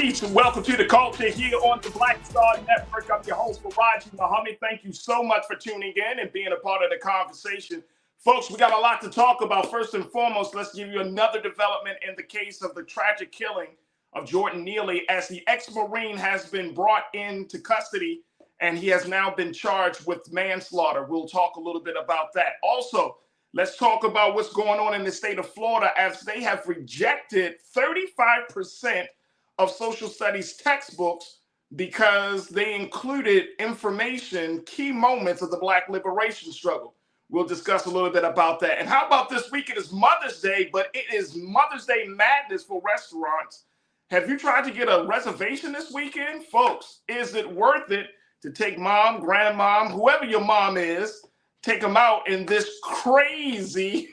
Peace and welcome to the culture here on the Black Star Network. I'm your host, Farajii. Thank you so much for tuning in and being a part of the conversation. Folks, we got a lot to talk about. First and foremost, let's give you another development in the case of the tragic killing of Jordan Neely, as the ex-Marine has been brought into custody and he has now been charged with manslaughter. We'll talk a little bit about that. Also, let's talk about what's going on in the state of Florida, as they have rejected 35% of social studies textbooks because they included information, key moments of the Black liberation struggle. We'll discuss a little bit about that. And how about this week? It is Mother's Day, but it is Mother's Day madness for restaurants. Have you tried to get a reservation this weekend? Folks, is it worth it to take mom, grandmom, whoever your mom is, take them out in this crazy,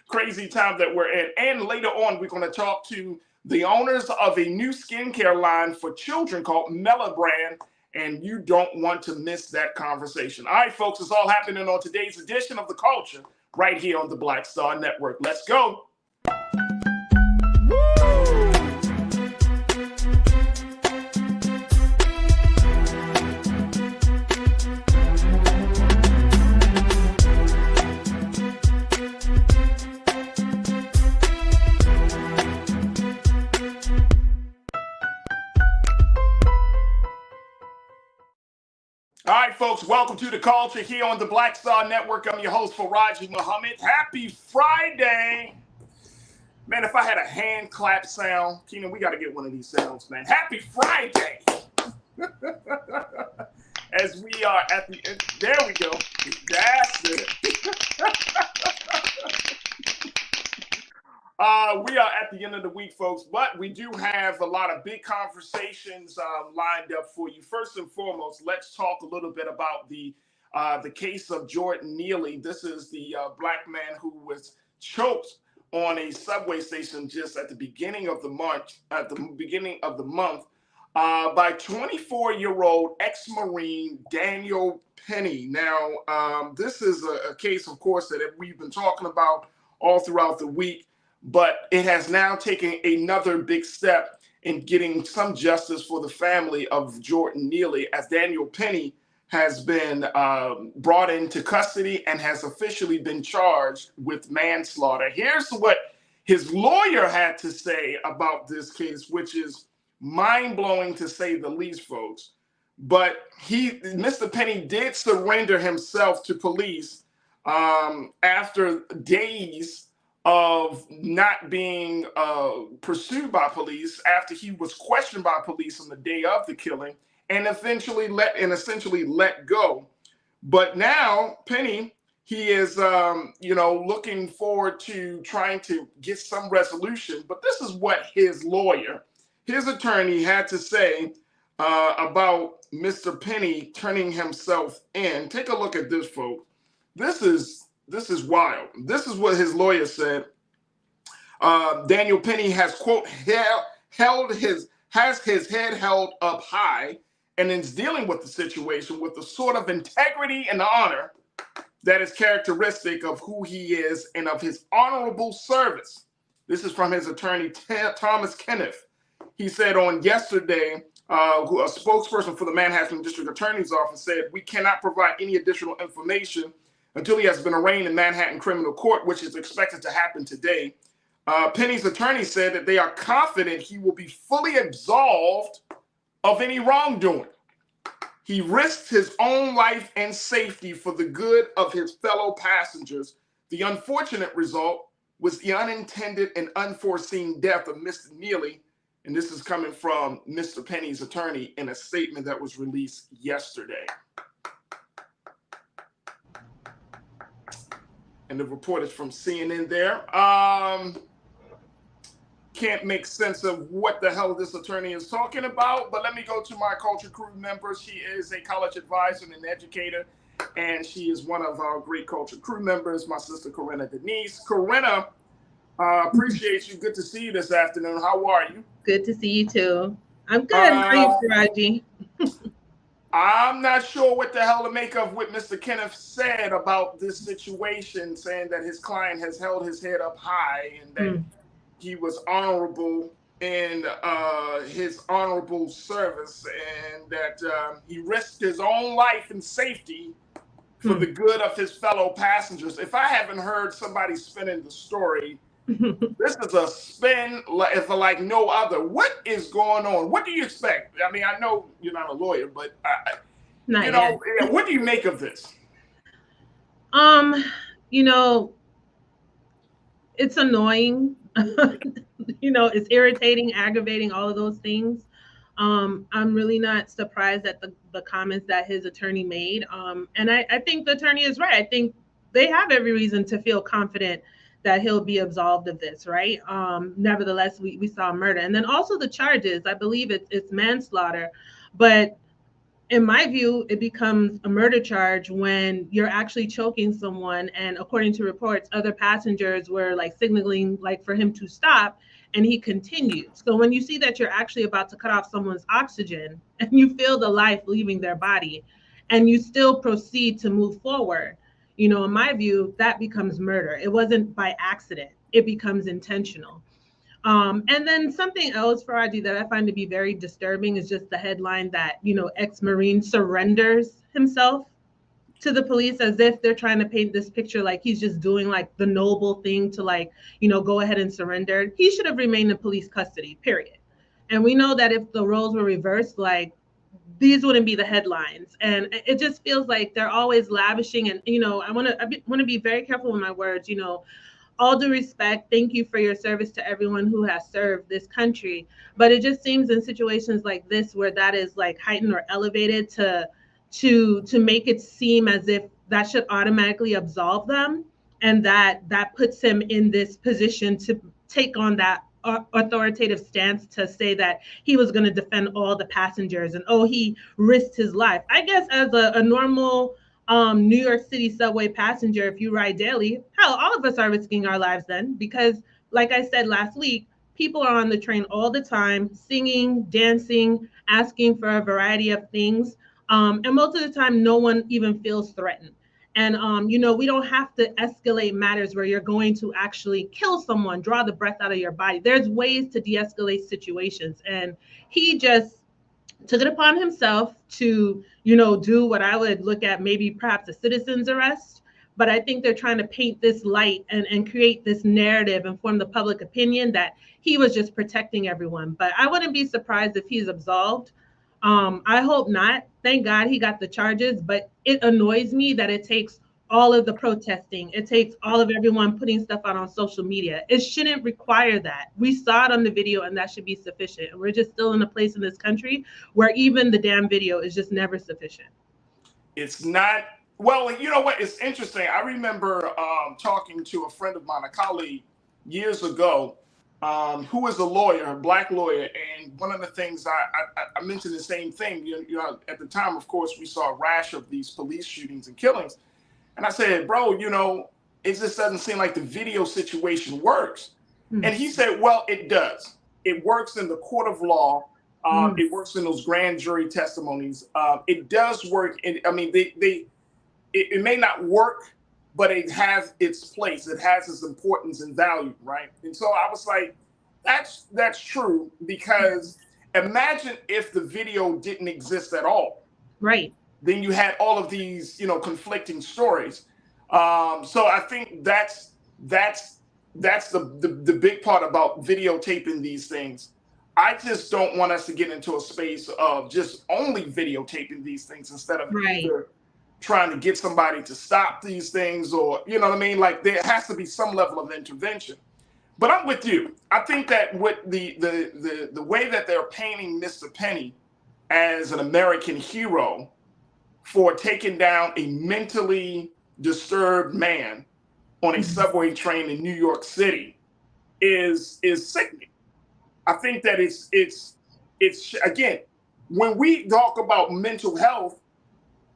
crazy time that we're in? And later on, we're going to talk to the owners of a new skincare line for children called Mela Brand, and you don't want to miss that conversation. All right, folks, it's all happening on today's edition of The Culture right here on the Black Star Network. Let's go. All right, folks, welcome to the culture here on the Black Star Network. I'm your host, Farajii Muhammad. Happy Friday. Man, if I had a hand clap sound, Keenan, we got to get one of these sounds, man. Happy Friday. As we are at the end, there we go. That's it. We are at the end of the week, folks, but we do have a lot of big conversations lined up for you. First and foremost, let's talk a little bit about the case of Jordan Neely. This is the Black man who was choked on a subway station just at the beginning of the month. By 24-year-old ex-Marine Daniel Penny. Now, this is a case, of course, that we've been talking about all throughout the week. But it has now taken another big step in getting some justice for the family of Jordan Neely, as Daniel Penny has been brought into custody and has officially been charged with manslaughter. Here's what his lawyer had to say about this case, which is mind-blowing to say the least, folks. But Mr. Penny did surrender himself to police after days of not being pursued by police, after he was questioned by police on the day of the killing, and essentially let go. But now Penny, he is looking forward to trying to get some resolution. But this is what his attorney had to say about Mr. Penny turning himself in. Take a look at this, folks. This is wild. This is what his lawyer said. Daniel Penny has, quote, has his head held up high and is dealing with the situation with the sort of integrity and honor that is characteristic of who he is and of his honorable service. This is from his attorney, Thomas Kenneth. He said on yesterday, a spokesperson for the Manhattan District Attorney's Office said, "We cannot provide any additional information until he has been arraigned in Manhattan Criminal Court, which is expected to happen today." Penny's attorney said that they are confident he will be fully absolved of any wrongdoing. He risked his own life and safety for the good of his fellow passengers. The unfortunate result was the unintended and unforeseen death of Mr. Neely. And this is coming from Mr. Penny's attorney in a statement that was released yesterday. And the report is from CNN there. Can't make sense of what the hell this attorney is talking about, but let me go to my culture crew member. She is a college advisor and an educator, and she is one of our great culture crew members, my sister Corinna Denise. Corinna, appreciate you. Good to see you this afternoon. How are you? Good to see you too. I'm good. How are you, Farajii? I'm not sure what the hell to make of what Mr. Kenneth said about this situation, saying that his client has held his head up high and that he was honorable in his honorable service, and that he risked his own life and safety for the good of his fellow passengers. If I haven't heard somebody spinning the story, this is a spin for like no other. What is going on? What do you expect? I mean, I know you're not a lawyer, but Not yet. what do you make of this? Um, you know, it's annoying. It's irritating, aggravating, all of those things. I'm really not surprised at the comments that his attorney made. And I think the attorney is right. I think they have every reason to feel confident that he'll be absolved of this, right? Nevertheless, we saw murder. And then also the charges, I believe it's manslaughter. But in my view, it becomes a murder charge when you're actually choking someone. And according to reports, other passengers were like signaling like for him to stop, and he continued. So when you see that you're actually about to cut off someone's oxygen and you feel the life leaving their body, and you still proceed to move forward, in my view, that becomes murder. It wasn't by accident. It becomes intentional. And then something else, Farajii, that I find to be very disturbing is just the headline that, ex-Marine surrenders himself to the police as if they're trying to paint this picture like he's just doing like the noble thing to like, go ahead and surrender. He should have remained in police custody, period. And we know that if the roles were reversed, like these wouldn't be the headlines. And it just feels like they're always lavishing. And, I want to be very careful with my words, all due respect, thank you for your service to everyone who has served this country. But it just seems in situations like this where that is like heightened or elevated to make it seem as if that should automatically absolve them, and that puts him in this position to take on that authoritative stance to say that he was going to defend all the passengers and he risked his life. I guess as a normal New York City subway passenger, if you ride daily, hell, all of us are risking our lives then, because like I said last week, people are on the train all the time, singing, dancing, asking for a variety of things. And most of the time, no one even feels threatened. And, we don't have to escalate matters where you're going to actually kill someone, draw the breath out of your body. There's ways to de escalate situations. And he just took it upon himself to, do what I would look at maybe perhaps a citizen's arrest. But I think they're trying to paint this light and create this narrative and form the public opinion that he was just protecting everyone. But I wouldn't be surprised if he's absolved. I hope not. Thank God he got the charges, but it annoys me that it takes all of the protesting. It takes all of everyone putting stuff out on social media. It shouldn't require that. We saw it on the video and that should be sufficient. And we're just still in a place in this country where even the damn video is just never sufficient. It's not. Well, you know what? It's interesting. I remember talking to a friend of mine, a colleague, years ago, who is a lawyer, a black lawyer, and one of the things I mentioned the same thing. At the time, of course, we saw a rash of these police shootings and killings, and I said, bro, it just doesn't seem like the video situation works. And he said, well, it does. It works in the court of law. It works in those grand jury testimonies. It does work. I mean, it may not work, but it has its place. It has its importance and value, right? And so I was like, that's true, because imagine if the video didn't exist at all. Right. Then you had all of these, conflicting stories. So I think that's the big part about videotaping these things. I just don't want us to get into a space of just only videotaping these things instead of either trying to get somebody to stop these things, or, you know what I mean? Like, there has to be some level of intervention. But I'm with you. I think that what the way that they're painting Mr. Penny as an American hero for taking down a mentally disturbed man on a subway train in New York City is sickening. I think that it's again, when we talk about mental health,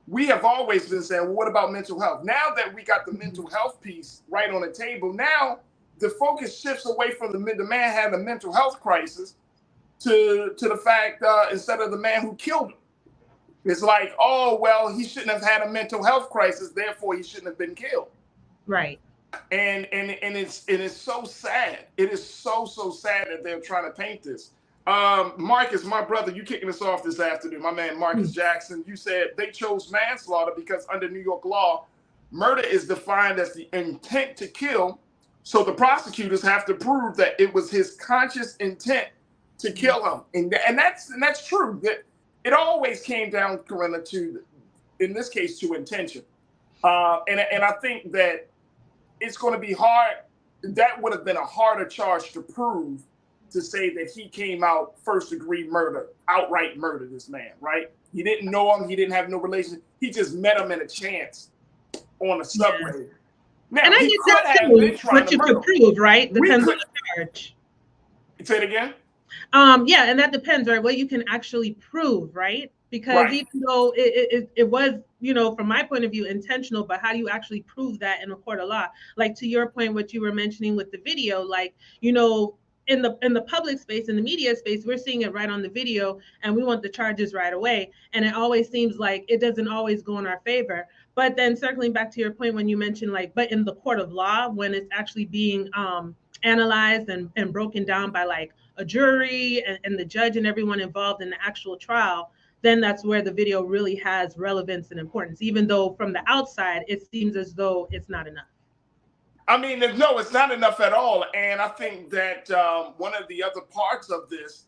we have always been saying, well, what about mental health? Now that we got the mental health piece right on the table, now the focus shifts away from the man having a mental health crisis to the fact instead of the man who killed him. It's like, oh, well, he shouldn't have had a mental health crisis, therefore he shouldn't have been killed. Right. And it's so sad. It is so sad that they're trying to paint this. Marcus, my brother, you kicking us off this afternoon. My man Marcus Jackson. You said they chose manslaughter because under New York law, murder is defined as the intent to kill. So the prosecutors have to prove that it was his conscious intent to kill him, and that's true. That it always came down, Corinna, to in this case to intention. And I think that it's going to be hard. That would have been a harder charge to prove, to say that he came out first degree murder, outright murder this man, right? He didn't know him. He didn't have no relation. He just met him in a chance on a Yeah. subway. Now, And I he get could that have been too, trying what to you murder could him. prove, right? We Depends on could the charge. say it again. Yeah, and that depends, right? What you can actually prove, right? Because Right. even though it was, from my point of view, intentional, but how do you actually prove that in a court of law? Like to your point, what you were mentioning with the video, like, in the public space, in the media space, we're seeing it right on the video, and we want the charges right away. And it always seems like it doesn't always go in our favor. But then circling back to your point when you mentioned, like, but in the court of law, when it's actually being analyzed and broken down by like a jury and the judge and everyone involved in the actual trial, then that's where the video really has relevance and importance, even though from the outside it seems as though it's not enough. I mean, no, it's not enough at all. And I think that one of the other parts of this,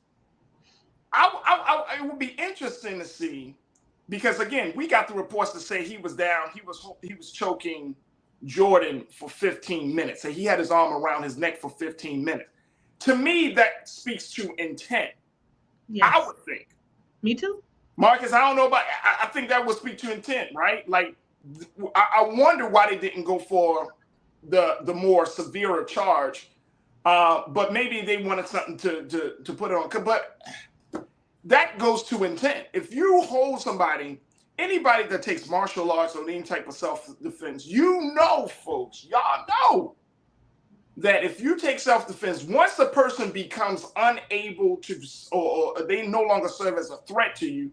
it would be interesting to see, because again, we got the reports to say he was down, he was choking Jordan for 15 minutes. So he had his arm around his neck for 15 minutes. To me, that speaks to intent. I Yes. would think. Me too. Marcus, I don't know about. I think that would speak to intent, right? Like, I wonder why they didn't go for the more severe charge. But maybe they wanted something to put it on. But that goes to intent. If you hold somebody, anybody that takes martial arts or any type of self-defense, folks, y'all know that if you take self-defense, once the person becomes unable to, or they no longer serve as a threat to you,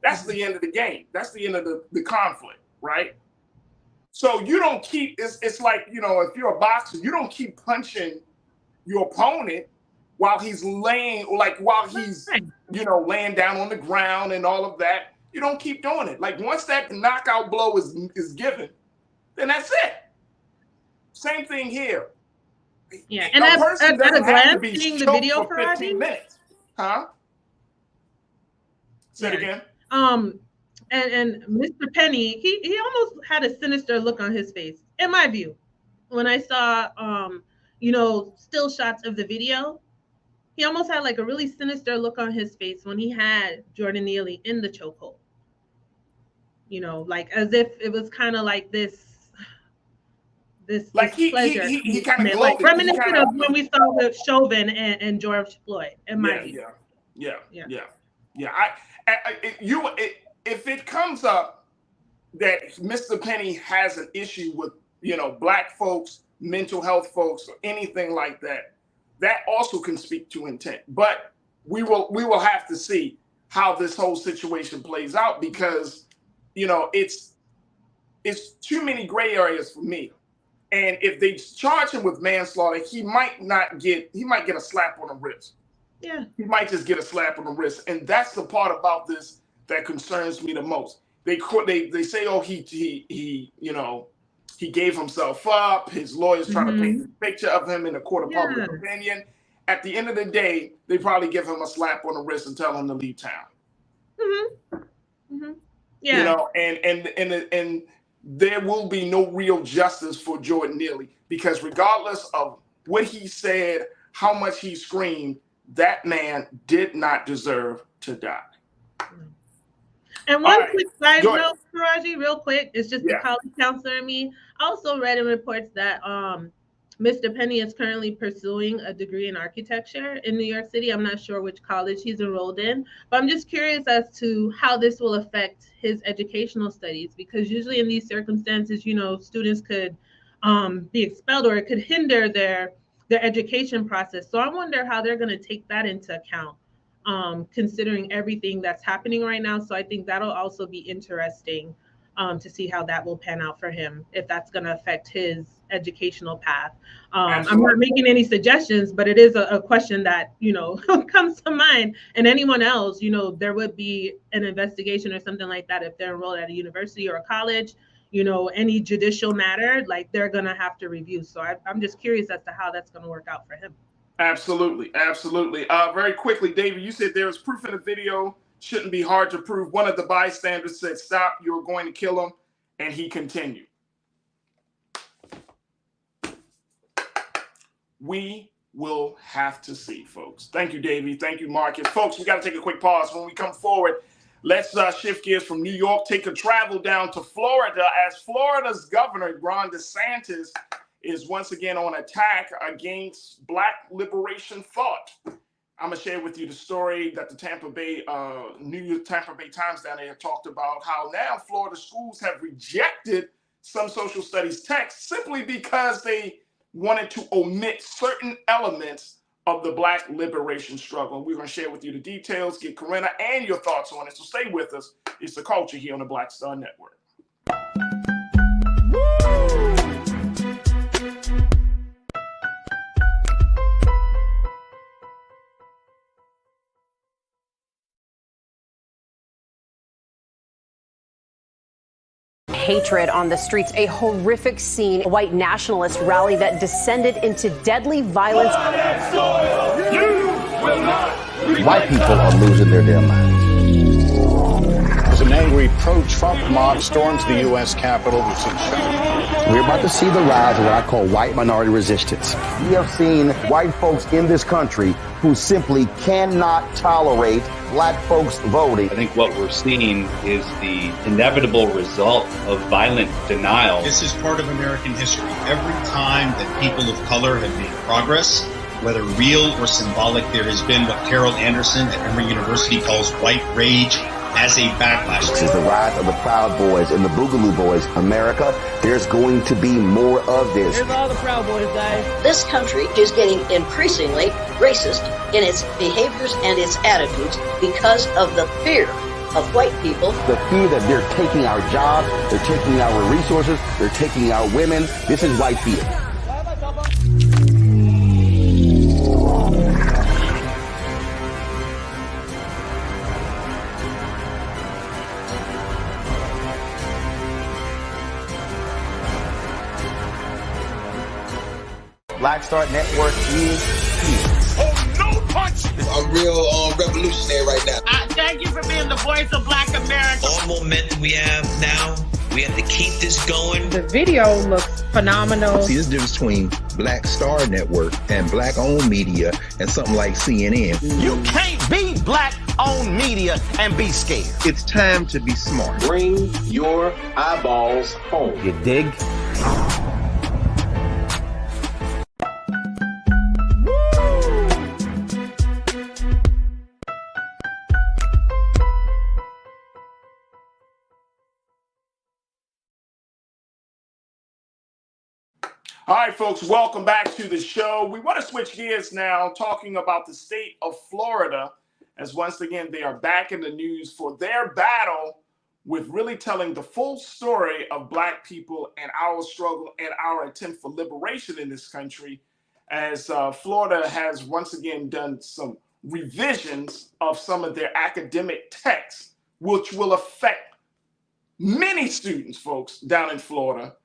that's the end of the game. That's the end of the conflict, right? So you don't keep, it's like, if you're a boxer, you don't keep punching your opponent while he's laying, or like while he's, Right. laying down on the ground and all of that. You don't keep doing it. Like once that knockout blow is given, then that's it. Same thing here. Yeah. And A at, person at, at a doesn't have to glance, be seeing the choked video, for 15 Farajii. minutes. Huh? Say it Yeah. again. Um, and Mr. Penny, he almost had a sinister look on his face, in my view, when I saw still shots of the video. He almost had like a really sinister look on his face when he had Jordan Neely in the chokehold. Like as if it was kind of like this Like pleasure he kind of commitment, like gloated. He kind reminiscent of of when we saw with Chauvin and George Floyd, in my yeah, view. yeah, yeah, Yeah. yeah, yeah. If it comes up that Mr. Penny has an issue with black folks, mental health folks, or anything like that, that also can speak to intent. But we will have to see how this whole situation plays out, because it's too many gray areas for me. And if they charge him with manslaughter, he might get a slap on the wrist. Yeah. He might just get a slap on the wrist. And that's the part about this that concerns me the most. They say, oh, he gave himself up. His lawyers trying to paint Hmm. a picture of him in the court of public Yeah. opinion. At the end of the day, they probably give him a slap on the wrist and tell him to leave town. Hmm. Hmm. You Yeah. know, and there will be no real justice for Jordan Neely, because regardless of what he said, how much he screamed, that man did not deserve to die. And All one right, quick side go ahead. note, Faraji, real quick, it's just the Yeah. college counselor in me. I also read in reports that Mr. Penny is currently pursuing a degree in architecture in New York City. I'm not sure which college he's enrolled in, but I'm just curious as to how this will affect his educational studies, because usually in these circumstances, students could be expelled, or it could hinder their education process. So I wonder how they're going to take that into account, considering everything that's happening right now. So I think that'll also be interesting to see how that will pan out for him, if that's going to affect his educational path. I'm not Absolutely. making any suggestions, but it is a question that, comes to mind. And anyone else, there would be an investigation or something like that if they're enrolled at a university or a college, any judicial matter, like they're going to have to review. So I'm just curious as to how that's going to work out for him. Absolutely, absolutely. Very quickly, David, you said there was proof in the video. Shouldn't be hard to prove. One of the bystanders said, "Stop! You were going to kill him," and he continued. We will have to see, folks. Thank you, Davey. Thank you, Marcus. Folks, we got to take a quick pause. When we come forward, let's shift gears from New York, take a travel down to Florida, as Florida's governor, Ron DeSantis, is once again on attack against Black liberation thought. I'm going to share with you the story that the New York Tampa Bay Times down there talked about, how now Florida schools have rejected some social studies texts simply because they wanted to omit certain elements of the Black liberation struggle. We're going to share with you the details, get Corinna and your thoughts on it. So stay with us. It's The Culture here on the Black Star Network. Hatred on the streets, a horrific scene, a white nationalist rally that descended into deadly violence. White people are losing their damn minds. As an angry pro-Trump mob storms the U.S. Capitol, we've seen We're about to see the rise of what I call white minority resistance. We have seen white folks in this country who simply cannot tolerate Black folks voting. I think what we're seeing is the inevitable result of violent denial. This is part of American history. Every time that people of color have made progress, whether real or symbolic, there has been what Carol Anderson at Emory University calls white rage as a backlash. This is the rise of the Proud Boys and the Boogaloo Boys. America, there's going to be more of this. Here's all the Proud Boys, guys. This country is getting increasingly racist in its behaviors and its attitudes because of the fear of white people. The fear that they're taking our jobs, they're taking our resources, they're taking our women. This is white fear. Black Star Network is here. Oh, no punch! I'm real revolutionary right now. Thank you for being the voice of Black America. All momentum we have now, we have to keep this going. The video looks phenomenal. See, this difference between Black Star Network and Black-owned media and something like CNN. You can't be Black-owned media and be scared. It's time to be smart. Bring your eyeballs home. You dig? All right, folks, welcome back to the show. We want to switch gears now, talking about the state of Florida, as once again, they are back in the news for their battle with really telling the full story of Black people and our struggle and our attempt for liberation in this country, as Florida has once again done some revisions of some of their academic texts, which will affect many students, folks, down in Florida,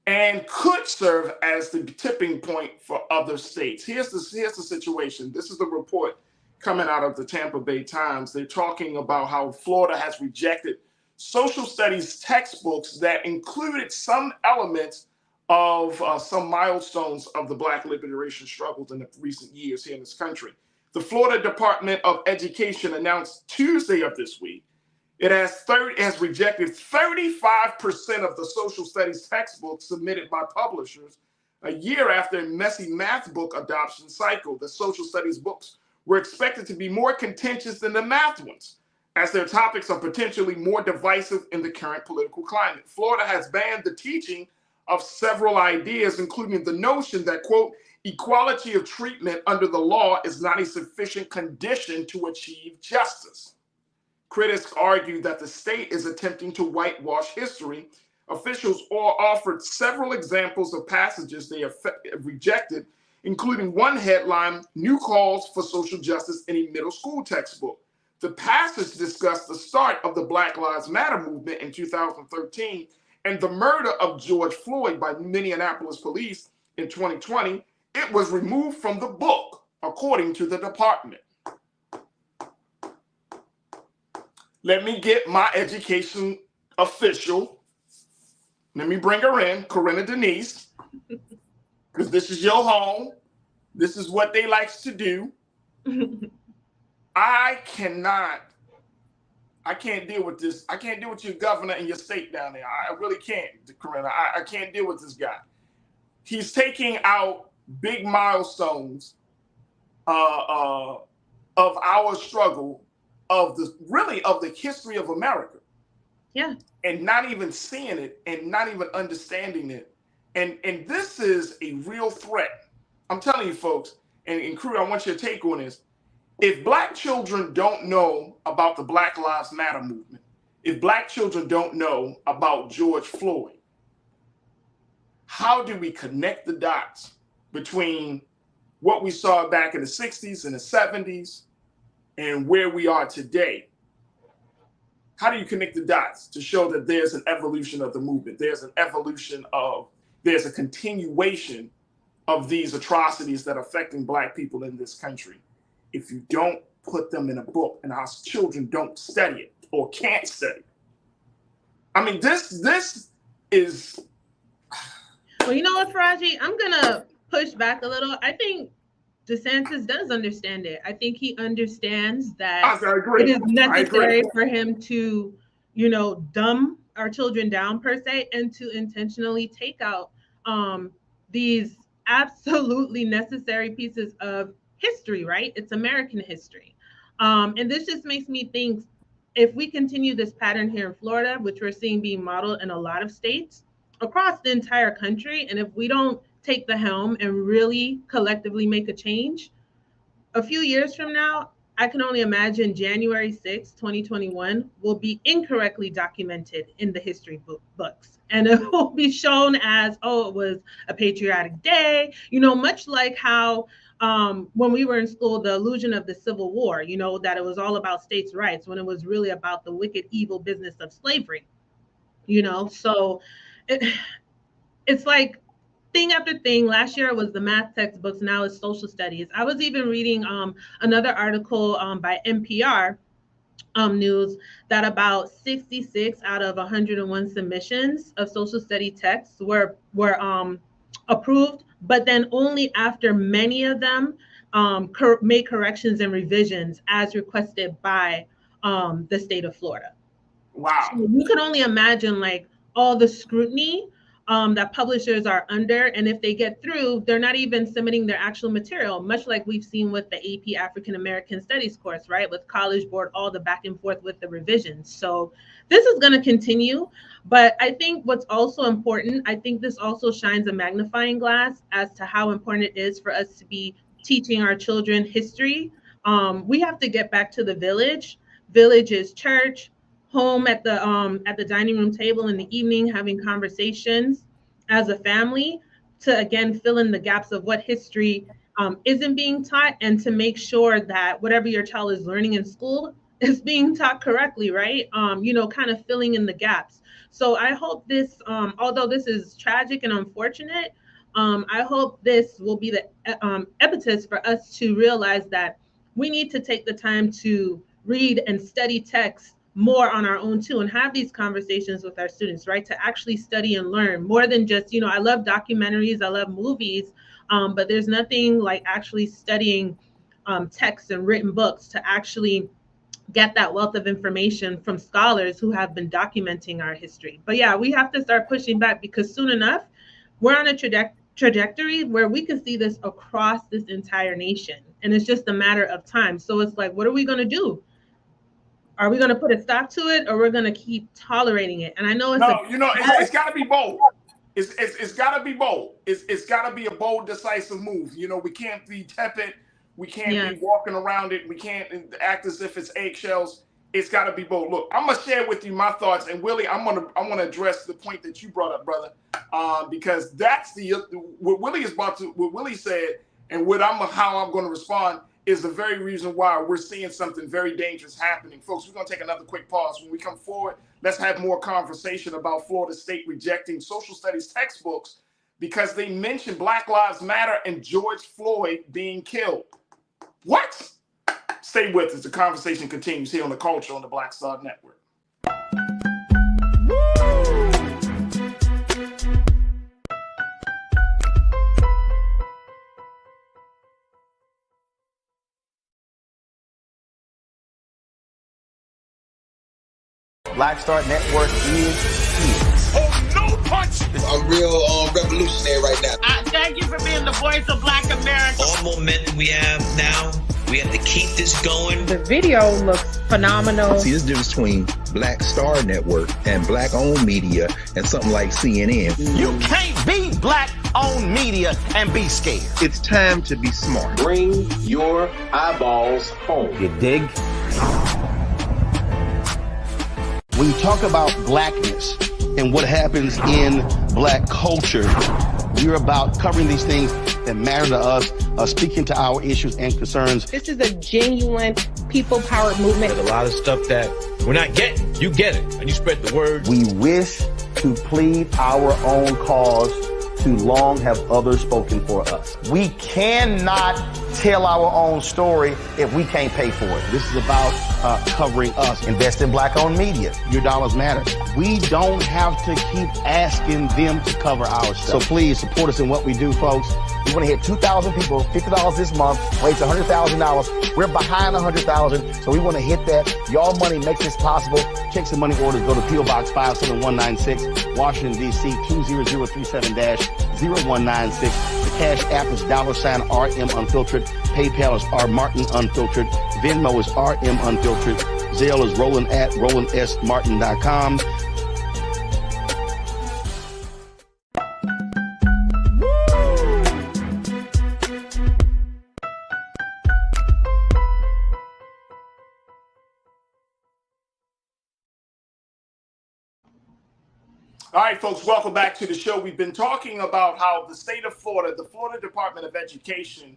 and could serve as the tipping point for other states. Here's the situation. This is the report coming out of the Tampa Bay Times. They're talking about how Florida has rejected social studies textbooks that included some elements of some milestones of the Black liberation struggles in the recent years here in this country. The Florida Department of Education announced Tuesday of this week it has rejected 35% of the social studies textbooks submitted by publishers a year after a messy math book adoption cycle. The social studies books were expected to be more contentious than the math ones, as their topics are potentially more divisive in the current political climate. Florida has banned the teaching of several ideas, including the notion that, quote, equality of treatment under the law is not a sufficient condition to achieve justice. Critics argue that the state is attempting to whitewash history. Officials offered several examples of passages they have rejected, including one headline, "New Calls for Social Justice in a Middle School Textbook." The passage discussed the start of the Black Lives Matter movement in 2013 and the murder of George Floyd by Minneapolis police in 2020. It was removed from the book, according to the department. Let me get my education official. Let me bring her in, Corinna Denise, because this is your home. This is what they likes to do. I can't deal with this. I can't deal with your governor and your state down there. I really can't, Corinna. I can't deal with this guy. He's taking out big milestones of our struggle, of the history of America. Yeah. And not even seeing it and not even understanding it. And this is a real threat. I'm telling you, folks, and crew, I want your take on this. If Black children don't know about the Black Lives Matter movement, if Black children don't know about George Floyd, how do we connect the dots between what we saw back in the 60s and the 70s and where we are today? How do you connect the dots to show that there's an evolution of the movement? There's a continuation of these atrocities that are affecting Black people in this country. If you don't put them in a book and our children don't study it or can't study it. I mean, this is... Well, you know what, Farajii? I'm going to push back a little. I think DeSantis does understand it. I think he understands that it is necessary for him to, dumb our children down per se, and to intentionally take out these absolutely necessary pieces of history, right? It's American history. And this just makes me think, if we continue this pattern here in Florida, which we're seeing being modeled in a lot of states across the entire country, and if we don't take the helm and really collectively make a change, a few years from now, I can only imagine January 6, 2021 will be incorrectly documented in the history books. And it will be shown as, oh, it was a patriotic day, much like how when we were in school, the illusion of the Civil War, that it was all about states' rights when it was really about the wicked, evil business of slavery, So it's like, thing after thing. Last year it was the math textbooks, now it's social studies. I was even reading another article by NPR News that about 66 out of 101 submissions of social study texts were approved, but then only after many of them made corrections and revisions as requested by the state of Florida. Wow. So you can only imagine all the scrutiny that publishers are under, and if they get through, they're not even submitting their actual material, much like we've seen with the AP African American Studies course, right? With College Board, all the back and forth with the revisions. So this is going to continue, but I think what's also important, I think this also shines a magnifying glass as to how important it is for us to be teaching our children history. We have to get back to the village. Village is church, home at the dining room table in the evening, having conversations as a family to, again, fill in the gaps of what history isn't being taught, and to make sure that whatever your child is learning in school is being taught correctly, right? Kind of filling in the gaps. So I hope this, although this is tragic and unfortunate, I hope this will be the impetus for us to realize that we need to take the time to read and study texts more on our own too, and have these conversations with our students, right? To actually study and learn more than just, I love documentaries, I love movies, but there's nothing like actually studying texts and written books to actually get that wealth of information from scholars who have been documenting our history. But yeah, we have to start pushing back, because soon enough, we're on a trajectory where we can see this across this entire nation, and it's just a matter of time. So it's like, what are we going to do? Are we going to put a stop to it, or we're going to keep tolerating it? And I know it's got to be bold. It's got to be bold. It's got to be a bold, decisive move. We can't be tepid. We can't be walking around it. We can't act as if it's eggshells. It's got to be bold. Look, I'm gonna share with you my thoughts, and Willie, I want to address the point that you brought up, brother, because that's what Willie said, and how I'm going to respond is the very reason why we're seeing something very dangerous happening, folks. We're gonna take another quick pause. When we come forward, let's have more conversation about Florida State rejecting social studies textbooks because they mention Black Lives Matter and George Floyd being killed. What? Stay with us. The conversation continues here on The Culture on the Black Star Network. Black Star Network is here. Oh, no punch! I'm real revolutionary right now. Thank you for being the voice of Black America. All momentum we have now, we have to keep this going. The video looks phenomenal. See, this difference between Black Star Network and black-owned media and something like CNN. You can't be black-owned media and be scared. It's time to be smart. Bring your eyeballs home. You dig? When you talk about blackness and what happens in black culture, we're about covering these things that matter to us, speaking to our issues and concerns. This is a genuine people-powered movement. There's a lot of stuff that we're not getting. You get it, and you spread the word. We wish to plead our own cause. Too long have others spoken for us. We cannot tell our own story if we can't pay for it. This is about covering us. Invest in black-owned media. Your dollars matter. We don't have to keep asking them to cover our stuff. So please support us in what we do, folks. We want to hit 2,000 people, $50 this month, raise $100,000. We're behind 100,000, so we want to hit that. Y'all money makes this possible. Checks and money orders go to P.O. Box 57196, Washington, D.C. 20037-0196. The Cash App is $RM Unfiltered. PayPal is R Martin Unfiltered. Venmo is RM Unfiltered. Zelle is roland@rolandsmartin.com. All right, folks, welcome back to the show. We've been talking about how the state of Florida, the Florida Department of Education,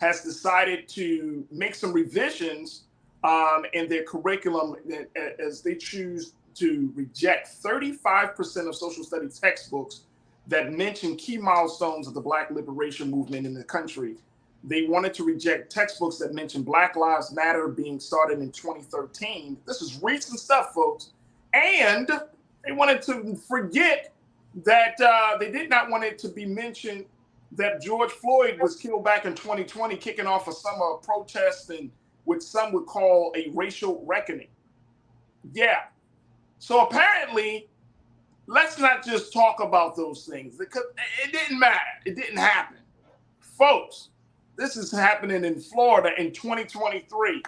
has decided to make some revisions in their curriculum as they choose to reject 35% of social studies textbooks that mention key milestones of the Black liberation movement in the country. They wanted to reject textbooks that mention Black Lives Matter being started in 2013. This is recent stuff, folks. And they wanted to forget that they did not want it to be mentioned that George Floyd was killed back in 2020, kicking off a summer of protests and what some would call a racial reckoning. Yeah. So apparently, let's not just talk about those things because it didn't matter. It didn't happen. Folks, this is happening in Florida in 2023.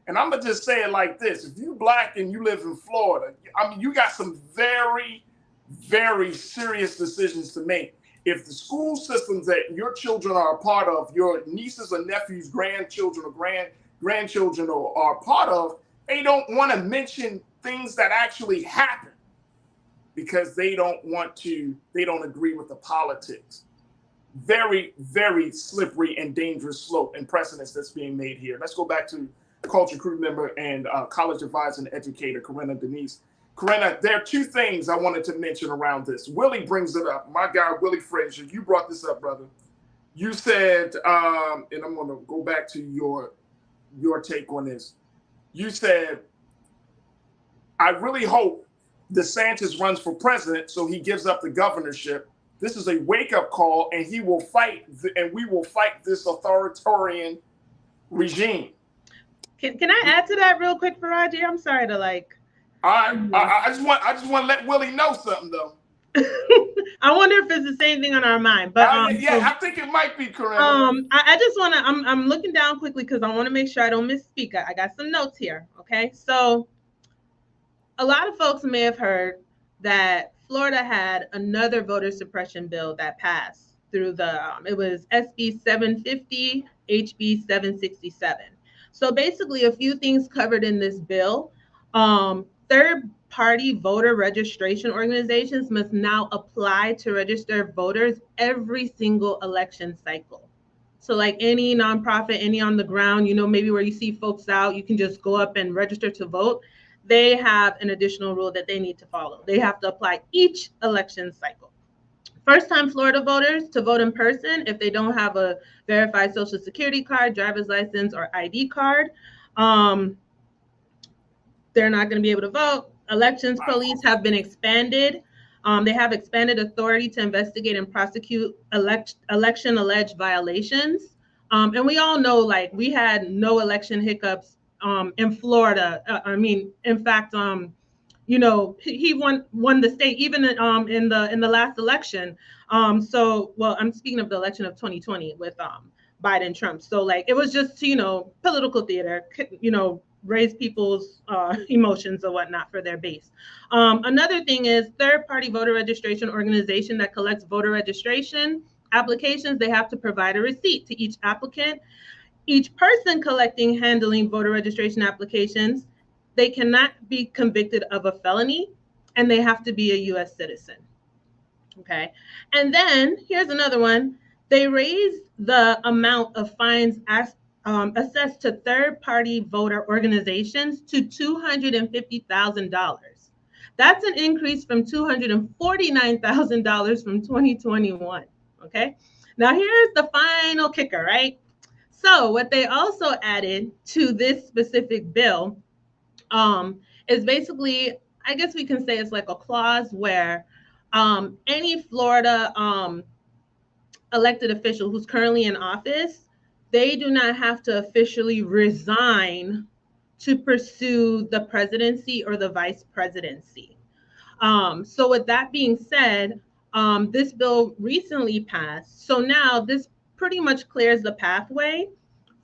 And I'm going to just say it like this. If you're Black and you live in Florida, I mean, you got some very, very serious decisions to make. If the school systems that your children are a part of, your nieces or nephews, grandchildren or grandchildren are part of, they don't want to mention things that actually happen because they don't agree with the politics. Very, very slippery and dangerous slope and precedence that's being made here. Let's go back to Culture Crew member and college advisor and educator, Corinna Denise. Corinna, there are two things I wanted to mention around this. Willie brings it up. My guy, Willie Frazier, you brought this up, brother. You said, and I'm going to go back to your take on this. You said, I really hope DeSantis runs for president so he gives up the governorship. This is a wake-up call, and he will fight, and we will fight this authoritarian regime. Can I add to that real quick, Farajii? I'm sorry to like. I just want to let Willie know something though. I wonder if it's the same thing on our mind, but I think it might be correct. I just want to. I'm looking down quickly because I want to make sure I don't misspeak. I got some notes here. Okay, so a lot of folks may have heard that Florida had another voter suppression bill that passed through it was SB 750, HB 767. So basically, a few things covered in this bill Third-party voter registration organizations must now apply to register voters every single election cycle. So like any nonprofit, any on the ground, maybe where you see folks out, you can just go up and register to vote. They have an additional rule that they need to follow. They have to apply each election cycle. First-time Florida voters to vote in person, if they don't have a verified social security card, driver's license, or ID card, they're not going to be able to vote. Elections police have been expanded. They have expanded authority to investigate and prosecute election alleged violations. And we all know, like, we had no election hiccups in Florida. In fact, he won the state even in the last election. Well, I'm speaking of the election of 2020 with Biden Trump. So like it was just political theater, raise people's emotions or whatnot for their base. Another thing is third-party voter registration organization that collects voter registration applications. They have to provide a receipt to each applicant. Each person handling voter registration applications, they cannot be convicted of a felony, and they have to be a U.S. citizen. Okay. And then here's another one. They raised the amount of fines assessed to third-party voter organizations to $250,000. That's an increase from $249,000 from 2021. Okay. Now here's the final kicker, right? So what they also added to this specific bill is basically, I guess we can say it's like a clause where any Florida elected official who's currently in office, they do not have to officially resign to pursue the presidency or the vice presidency. So with that being said, this bill recently passed. So now this pretty much clears the pathway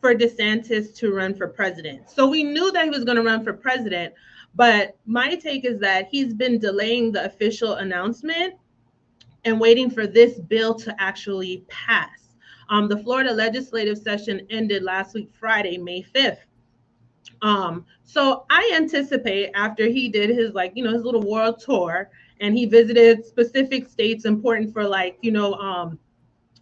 for DeSantis to run for president. So we knew that he was going to run for president, but my take is that he's been delaying the official announcement and waiting for this bill to actually pass. The Florida legislative session ended last week, Friday, May 5th. So I anticipate after he did his his little world tour and he visited specific states important for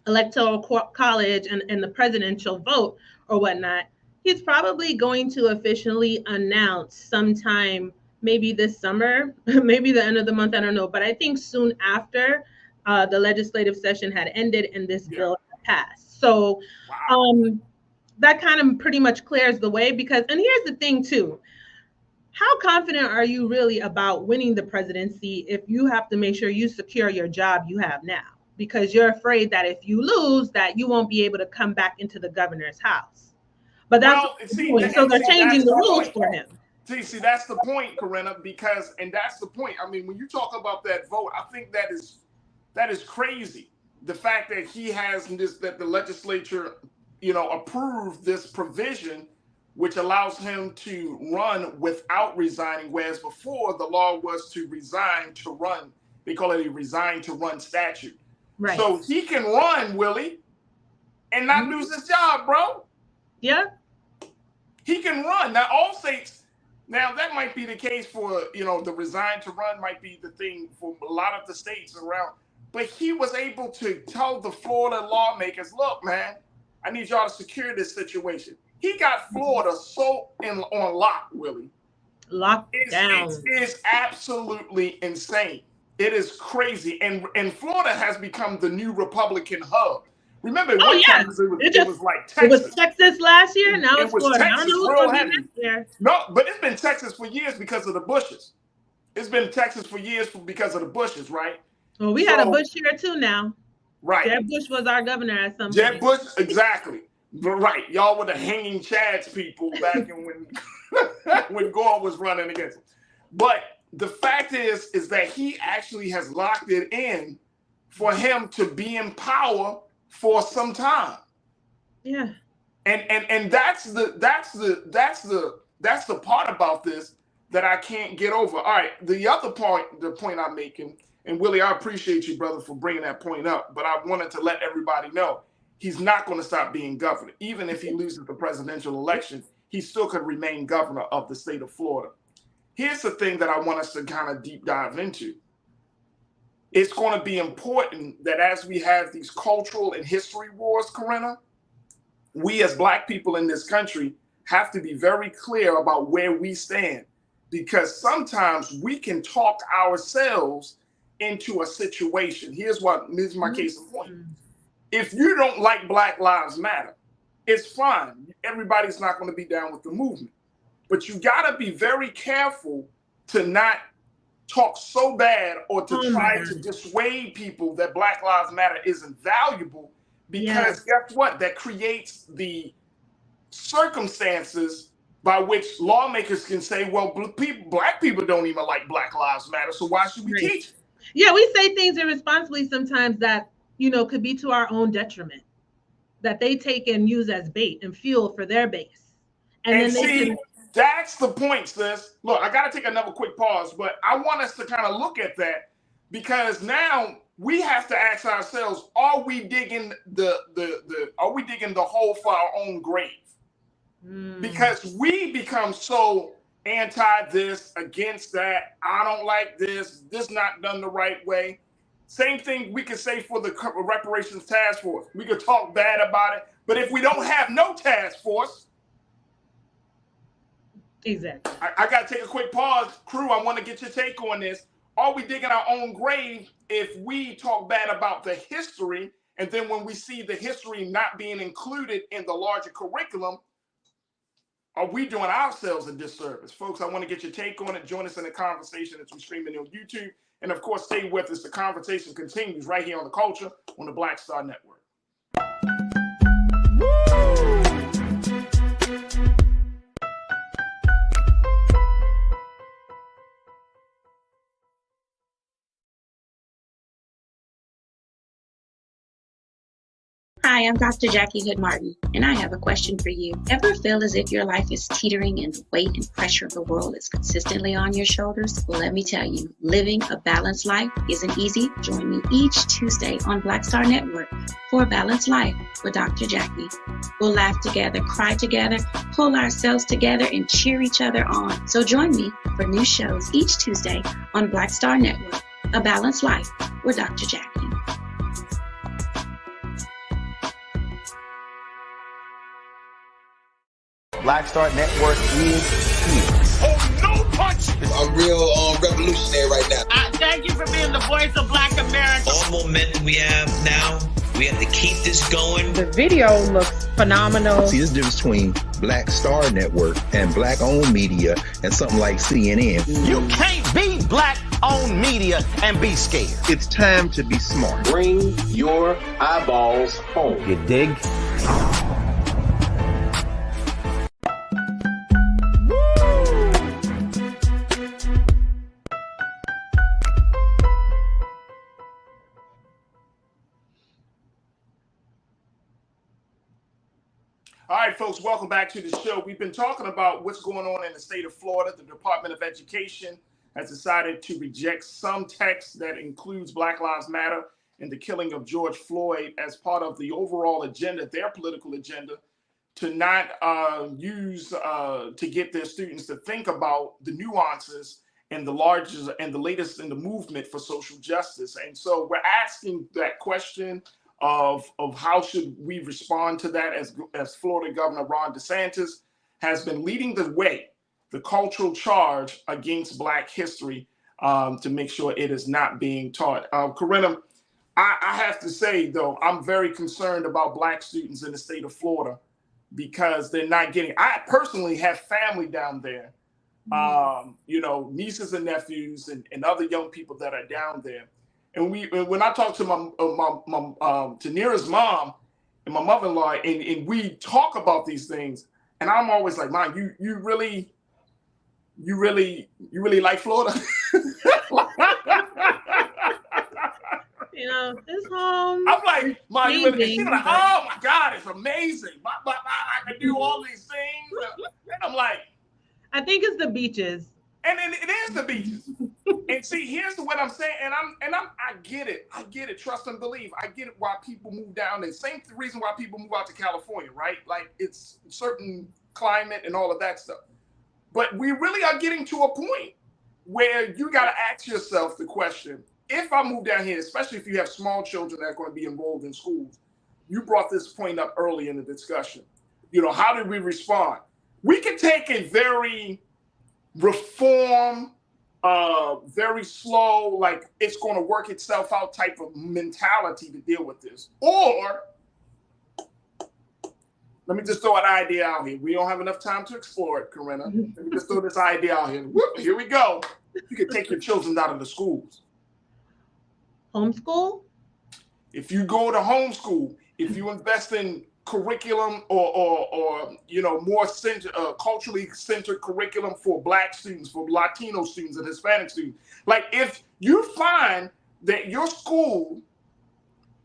electoral college and the presidential vote or whatnot, he's probably going to officially announce sometime maybe this summer, maybe the end of the month, I don't know. But I think soon after the legislative session had ended and this bill had passed. So that kind of pretty much clears the way because, and here's the thing too, how confident are you really about winning the presidency if you have to make sure you secure your job you have now? Because you're afraid that if you lose, that you won't be able to come back into the governor's house. But that's so they're changing the rules for him. See, that's the point, Corinna, and that's the point. I mean, when you talk about that vote, I think that is crazy. The fact that he has that the legislature, approved this provision, which allows him to run without resigning, whereas before the law was to resign to run. They call it a resign to run statute. Right. So he can run, Willie, and not lose his job, bro. Yeah. He can run. Now, all states, now that might be the case for, the resign to run might be the thing for a lot of the states around. But he was able to tell the Florida lawmakers, look, man, I need y'all to secure this situation. He got Florida on lock, Willie. Locked down. It is absolutely insane. It is crazy. And Florida has become the new Republican hub. Remember, it was like Texas. It was Texas last year. Now it's Florida. Texas, real heavy. No, but it's been Texas for years because of the Bushes. It's been Texas for years because of the Bushes, right? Well, we had a Bush here too now. Right. Jeb Bush was our governor at some point. Jeb Bush, exactly. Right. Y'all were the hanging chads people back when Gore was running against him. But the fact is that he actually has locked it in for him to be in power for some time. Yeah. And that's the part about this that I can't get over. All right, the point I'm making, and Willie, I appreciate you, brother, for bringing that point up, but I wanted to let everybody know he's not going to stop being governor. Even if he loses the presidential election, he still could remain governor of the state of Florida. here's the thing that I want us to kind of deep dive into. It's going to be important that as we have these cultural and history wars, Corinna, we as Black people in this country have to be very clear about where we stand, because sometimes we can talk ourselves into a situation. Here's my case in point. If you don't like Black Lives Matter, it's fine. Everybody's not going to be down with the movement. But you got to be very careful to not talk so bad or to try to dissuade people that Black Lives Matter isn't valuable, because guess what? That creates the circumstances by which lawmakers can say, well, Black people don't even like Black Lives Matter, so why should we teach it? Yeah, we say things irresponsibly sometimes that, could be to our own detriment, that they take and use as bait and fuel for their base. And then they can... That's the point, sis. Look, I got to take another quick pause, but I want us to kind of look at that, because now we have to ask ourselves: are we digging the hole for our own grave? Because we become so anti this, against that. I don't like this. This not done the right way. Same thing we could say for the reparations task force. We could talk bad about it, but if we don't have no task force. Exactly. I got to take a quick pause. Crew, I want to get your take on this. Are we digging our own grave if we talk bad about the history, and then when we see the history not being included in the larger curriculum, are we doing ourselves a disservice? Folks, I want to get your take on it. Join us in the conversation as we stream it on YouTube. And of course, stay with us. The conversation continues right here on The Culture on the Black Star Network. Hi, I'm Dr. Jackie Hood Martin, and I have a question for you. Ever feel as if your life is teetering and the weight and pressure of the world is consistently on your shoulders? Well, let me tell you, living a balanced life isn't easy. Join me each Tuesday on Black Star Network for A Balanced Life with Dr. Jackie. We'll laugh together, cry together, pull ourselves together, and cheer each other on. So join me for new shows each Tuesday on Black Star Network, A Balanced Life with Dr. Jackie. Black Star Network is here. Oh, no punch! I'm real revolutionary right now. Thank you for being the voice of Black America. All momentum we have now, we have to keep this going. The video looks phenomenal. See, there's a difference between Black Star Network and Black-owned media and something like CNN. You can't be Black-owned media and be scared. It's time to be smart. Bring your eyeballs home. You dig? All right, folks, welcome back to the show. We've been talking about what's going on in the state of Florida. The Department of Education has decided to reject some text that includes Black Lives Matter and the killing of George Floyd as part of the overall agenda, their political agenda, to not use to get their students to think about the nuances and the largest and the latest in the movement for social justice. And so we're asking that question of how should we respond to that, as Florida Governor Ron DeSantis has been leading the way, the cultural charge against Black history, to make sure it is not being taught. Corinna, I have to say, though, I'm very concerned about Black students in the state of Florida because they're not getting, I personally have family down there, nieces and nephews and other young people that are down there. And when I talk to Tanira's mom and my mother-in-law, and we talk about these things, and I'm always like, Mom, you really like Florida? It's home. I'm like, Mom, you really? She's like, oh my God, it's amazing. I can do all these things. And I'm like, I think it's the beaches. And then it is the beaches. And see, here's what I'm saying, I get it. I get it. Trust and believe. I get it why people move down there. Same reason why people move out to California, right? Like it's certain climate and all of that stuff. But we really are getting to a point where you got to ask yourself the question, if I move down here, especially if you have small children that are going to be enrolled in schools, you brought this point up early in the discussion. You know, how did we respond? We can take a very reform, very slow, like it's going to work itself out type of mentality to deal with this. Or let me just throw an idea out here. We don't have enough time to explore it, Corinna. Let me just throw this idea out here. Whoop, here we go. You can take your children out of the schools. Homeschool? If you go to homeschool, if you invest in curriculum or you know, more culturally centered curriculum for Black students, for Latino students and Hispanic students. Like if you find that your school,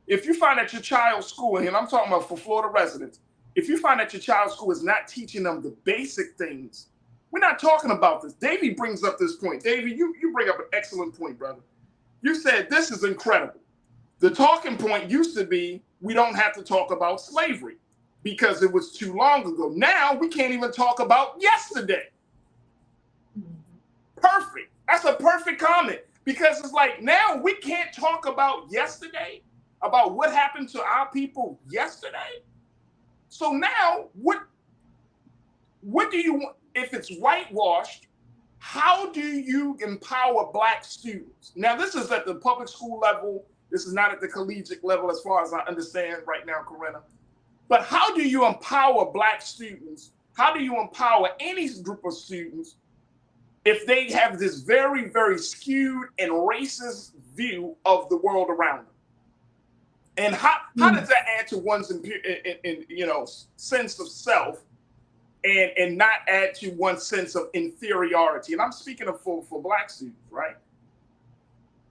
if you find that your child's school, and I'm talking about for Florida residents, if you find that your child's school is not teaching them the basic things, we're not talking about this. Davey brings up this point. Davey, you bring up an excellent point, brother. You said this is incredible. The talking point used to be we don't have to talk about slavery because it was too long ago. Now we can't even talk about yesterday. Perfect. That's a perfect comment because it's like now we can't talk about yesterday, about what happened to our people yesterday. So now what do you want? If it's whitewashed, how do you empower Black students? Now, this is at the public school level. This is not at the collegiate level as far as I understand right now, Corinna. But how do you empower Black students? How do you empower any group of students if they have this very, very skewed and racist view of the world around them? And how does that add to one's you know, sense of self and not add to one's sense of inferiority? And I'm speaking of for Black students, right?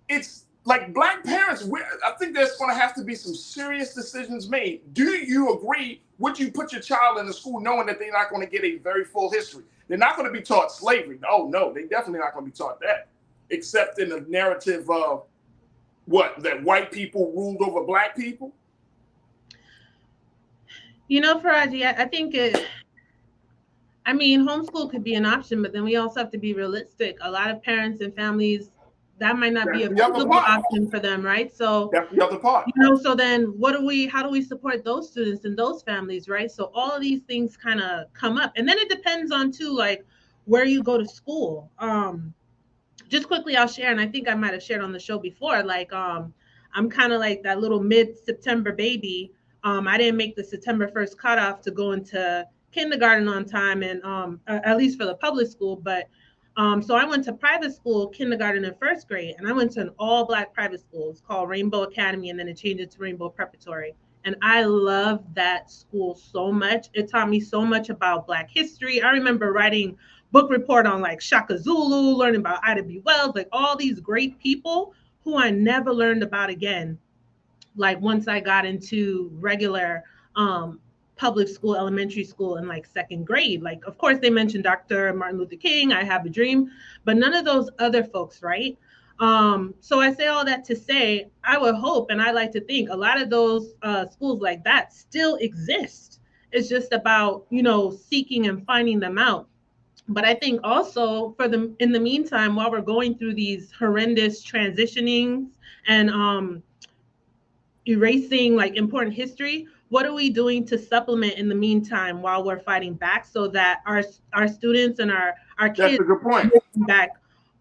It's like Black parents, I think there's going to have to be some serious decisions made. Do you agree? Would you put your child in a school knowing that they're not going to get a very full history? They're not going to be taught slavery. Oh, no, they definitely not going to be taught that, except in the narrative of what, that white people ruled over Black people? You know, Farajii, I think homeschool could be an option, but then we also have to be realistic. A lot of parents and families, that might not be a feasible option for them, right? So that's the other part. You know, so then how do we support those students and those families, right? So all of these things kind of come up. And then it depends on too, like where you go to school. Just quickly, I'll share, and I think I might have shared on the show before, like I'm kind of like that little mid-September baby. I didn't make the September 1st cutoff to go into kindergarten on time, and at least for the public school, but so I went to private school, kindergarten and first grade, and I went to an all-Black private school. It's called Rainbow Academy, and then it changed it to Rainbow Preparatory. And I loved that school so much. It taught me so much about Black history. I remember writing book report on like Shaka Zulu, learning about Ida B. Wells, like all these great people who I never learned about again. Like once I got into regular public school, elementary school in like second grade. Like, of course, they mentioned Dr. Martin Luther King, I Have a Dream, but none of those other folks, right? So I say all that to say, I would hope, and I like to think a lot of those schools like that still exist. It's just about, you know, seeking and finding them out. But I think also in the meantime, while we're going through these horrendous transitionings and erasing like important history, what are we doing to supplement in the meantime while we're fighting back so that our students and our kids are back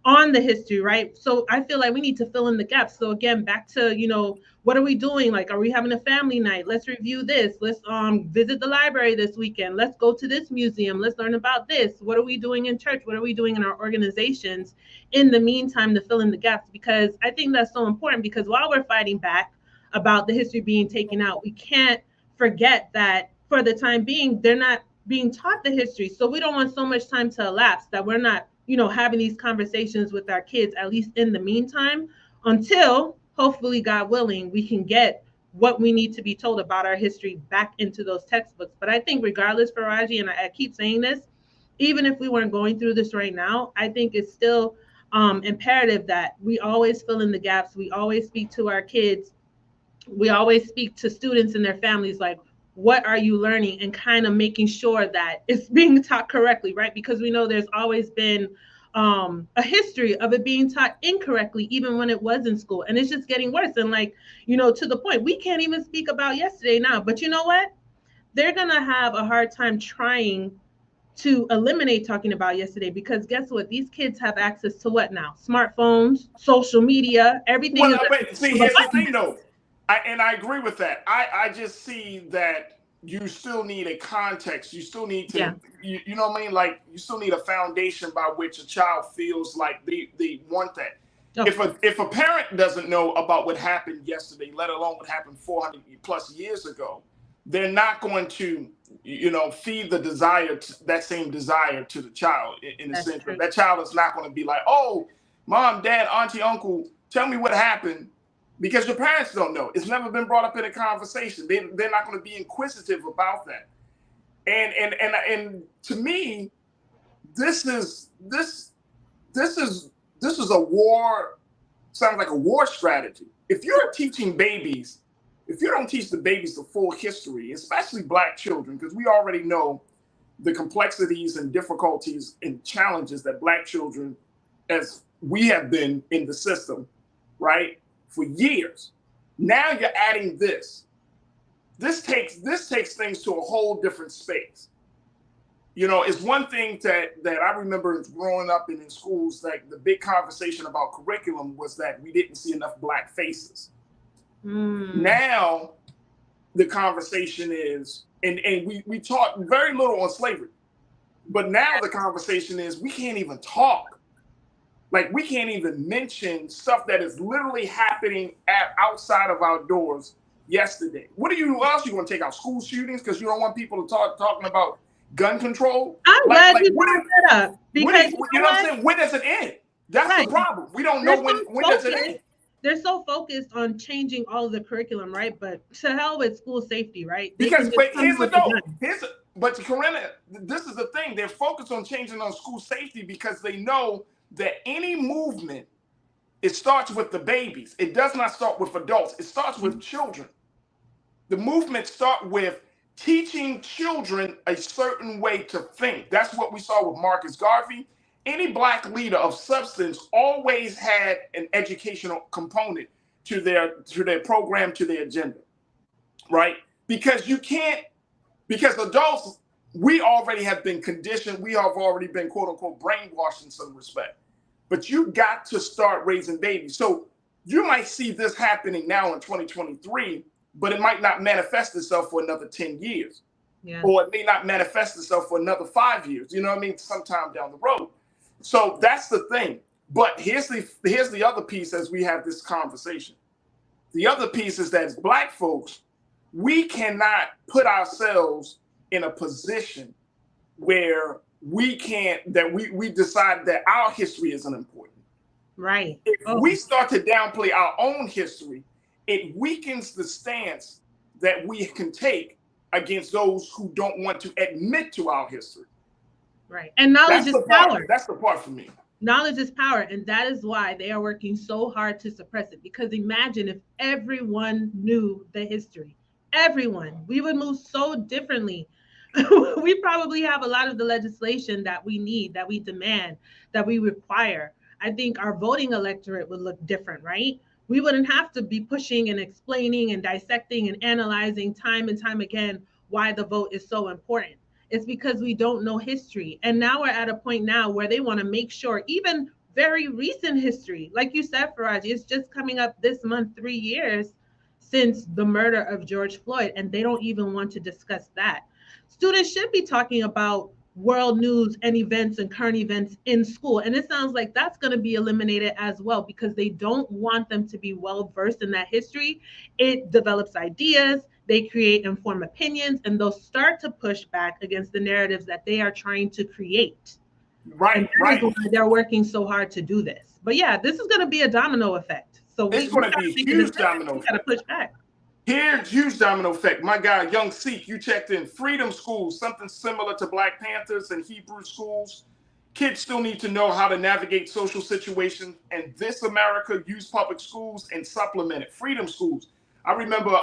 on the history, right? So I feel like we need to fill in the gaps. So again, back to, you know, what are we doing? Like, are we having a family night? Let's review this. Let's visit the library this weekend. Let's go to this museum. Let's learn about this. What are we doing in church? What are we doing in our organizations in the meantime to fill in the gaps? Because I think that's so important, because while we're fighting back about the history being taken out, we can't forget that for the time being, they're not being taught the history. So we don't want so much time to elapse that we're not, you know, having these conversations with our kids, at least in the meantime, until hopefully, God willing, we can get what we need to be told about our history back into those textbooks. But I think regardless, Farajii, and I keep saying this, even if we weren't going through this right now, I think it's still imperative that we always fill in the gaps. We always speak to our kids. We always speak to students and their families, like, what are you learning, and kind of making sure that it's being taught correctly, right? Because we know there's always been a history of it being taught incorrectly, even when it was in school. And it's just getting worse. And like, to the point, we can't even speak about yesterday now. But you know what? They're going to have a hard time trying to eliminate talking about yesterday, because guess what? These kids have access to what now? Smartphones, social media, everything. Well, but see, here's the thing, though. I agree with that. I just see that you still need a context. You still need to, you know what I mean? Like, you still need a foundation by which a child feels like they want that. Oh. If a parent doesn't know about what happened yesterday, let alone what happened 400 plus years ago, they're not going to, feed the desire, that same desire to the child in a sense. That child is not going to be like, oh, mom, dad, auntie, uncle, tell me what happened, because your parents don't know. It's never been brought up in a conversation. They're not going to be inquisitive about that. And to me, this is a war. Sounds like a war strategy. If you're teaching babies, if you don't teach the babies the full history, especially Black children, because we already know the complexities and difficulties and challenges that Black children, as we have been in the system, right, for years. Now you're adding this. This takes things to a whole different space. It's one thing that I remember growing up in schools, like the big conversation about curriculum was that we didn't see enough Black faces. Now the conversation is, and we taught very little on slavery, but now the conversation is we can't even talk. Like, we can't even mention stuff that is literally happening outside of our doors yesterday. What else you want to take out? School shootings because you don't want people to talking about gun control? I'm glad you brought that up. Because you know what I'm saying? When does it end? That's the problem. We don't know when does it end. They're so focused on changing all of the curriculum, right? But to hell with school safety, right? But Corinna, this is the thing. They're focused on changing on school safety because they know that any movement, it starts with the babies. It does not start with adults. It starts with children. The movement starts with teaching children a certain way to think. That's what we saw with Marcus Garvey. Any Black leader of substance always had an educational component to their program, to their agenda, right? Because adults, we already have been conditioned. We have already been, quote unquote, brainwashed in some respect. But you got to start raising babies. So you might see this happening now in 2023, but it might not manifest itself for another 10 years. Yeah. Or it may not manifest itself for another 5 years. You know what I mean? Sometime down the road. So that's the thing. But here's the other piece as we have this conversation. The other piece is that as Black folks, we cannot put ourselves in a position where we decide that our history isn't important. Right. If we start to downplay our own history, it weakens the stance that we can take against those who don't want to admit to our history. Right. And knowledge is power. That's the part for me. Knowledge is power. And that is why they are working so hard to suppress it. Because imagine if everyone knew the history. Everyone. We would move so differently. We probably have a lot of the legislation that we need, that we demand, that we require. I think our voting electorate would look different, right? We wouldn't have to be pushing and explaining and dissecting and analyzing time and time again why the vote is so important. It's because we don't know history. And now we're at a point now where they want to make sure even very recent history, like you said, Farajii, it's just coming up this month, 3 years since the murder of George Floyd, and they don't even want to discuss that. Students should be talking about world news and events and current events in school. And it sounds like that's going to be eliminated as well, because they don't want them to be well versed in that history. It develops ideas, they create informed opinions, and they'll start to push back against the narratives that they are trying to create. Right. They're working so hard to do this. But yeah, this is going to be a domino effect. So it's going to be a huge domino effect. We got to push back. Here's huge domino effect. My guy, Young Sikh, you checked in. Freedom schools, something similar to Black Panthers and Hebrew schools. Kids still need to know how to navigate social situations. And this America, use public schools and supplement it. Freedom schools. I remember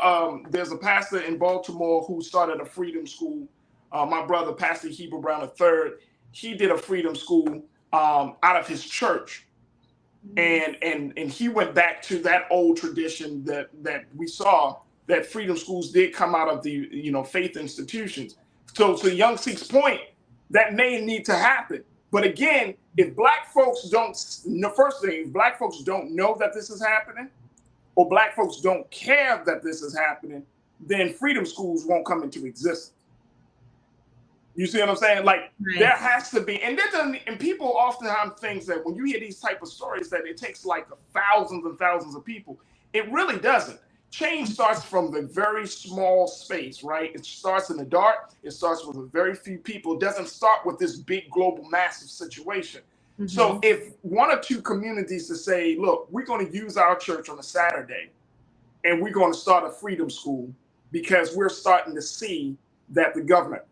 there's a pastor in Baltimore who started a freedom school. My brother, Pastor Heber Brown III, he did a freedom school out of his church. And he went back to that old tradition that we saw, that freedom schools did come out of the faith institutions. So to Young Sik's point, that may need to happen. But again, if black folks don't, first thing, if black folks don't know that this is happening, or black folks don't care that this is happening, then freedom schools won't come into existence. You see what I'm saying? Like, there has to be, and people often have things that when you hear these type of stories that it takes like thousands and thousands of people. It really doesn't. Change starts from the very small space, right? It starts in the dark. It starts with a very few people. It doesn't start with this big global massive situation. Mm-hmm. So if one or two communities to say, look, we're going to use our church on a Saturday and we're going to start a freedom school because we're starting to see that the government,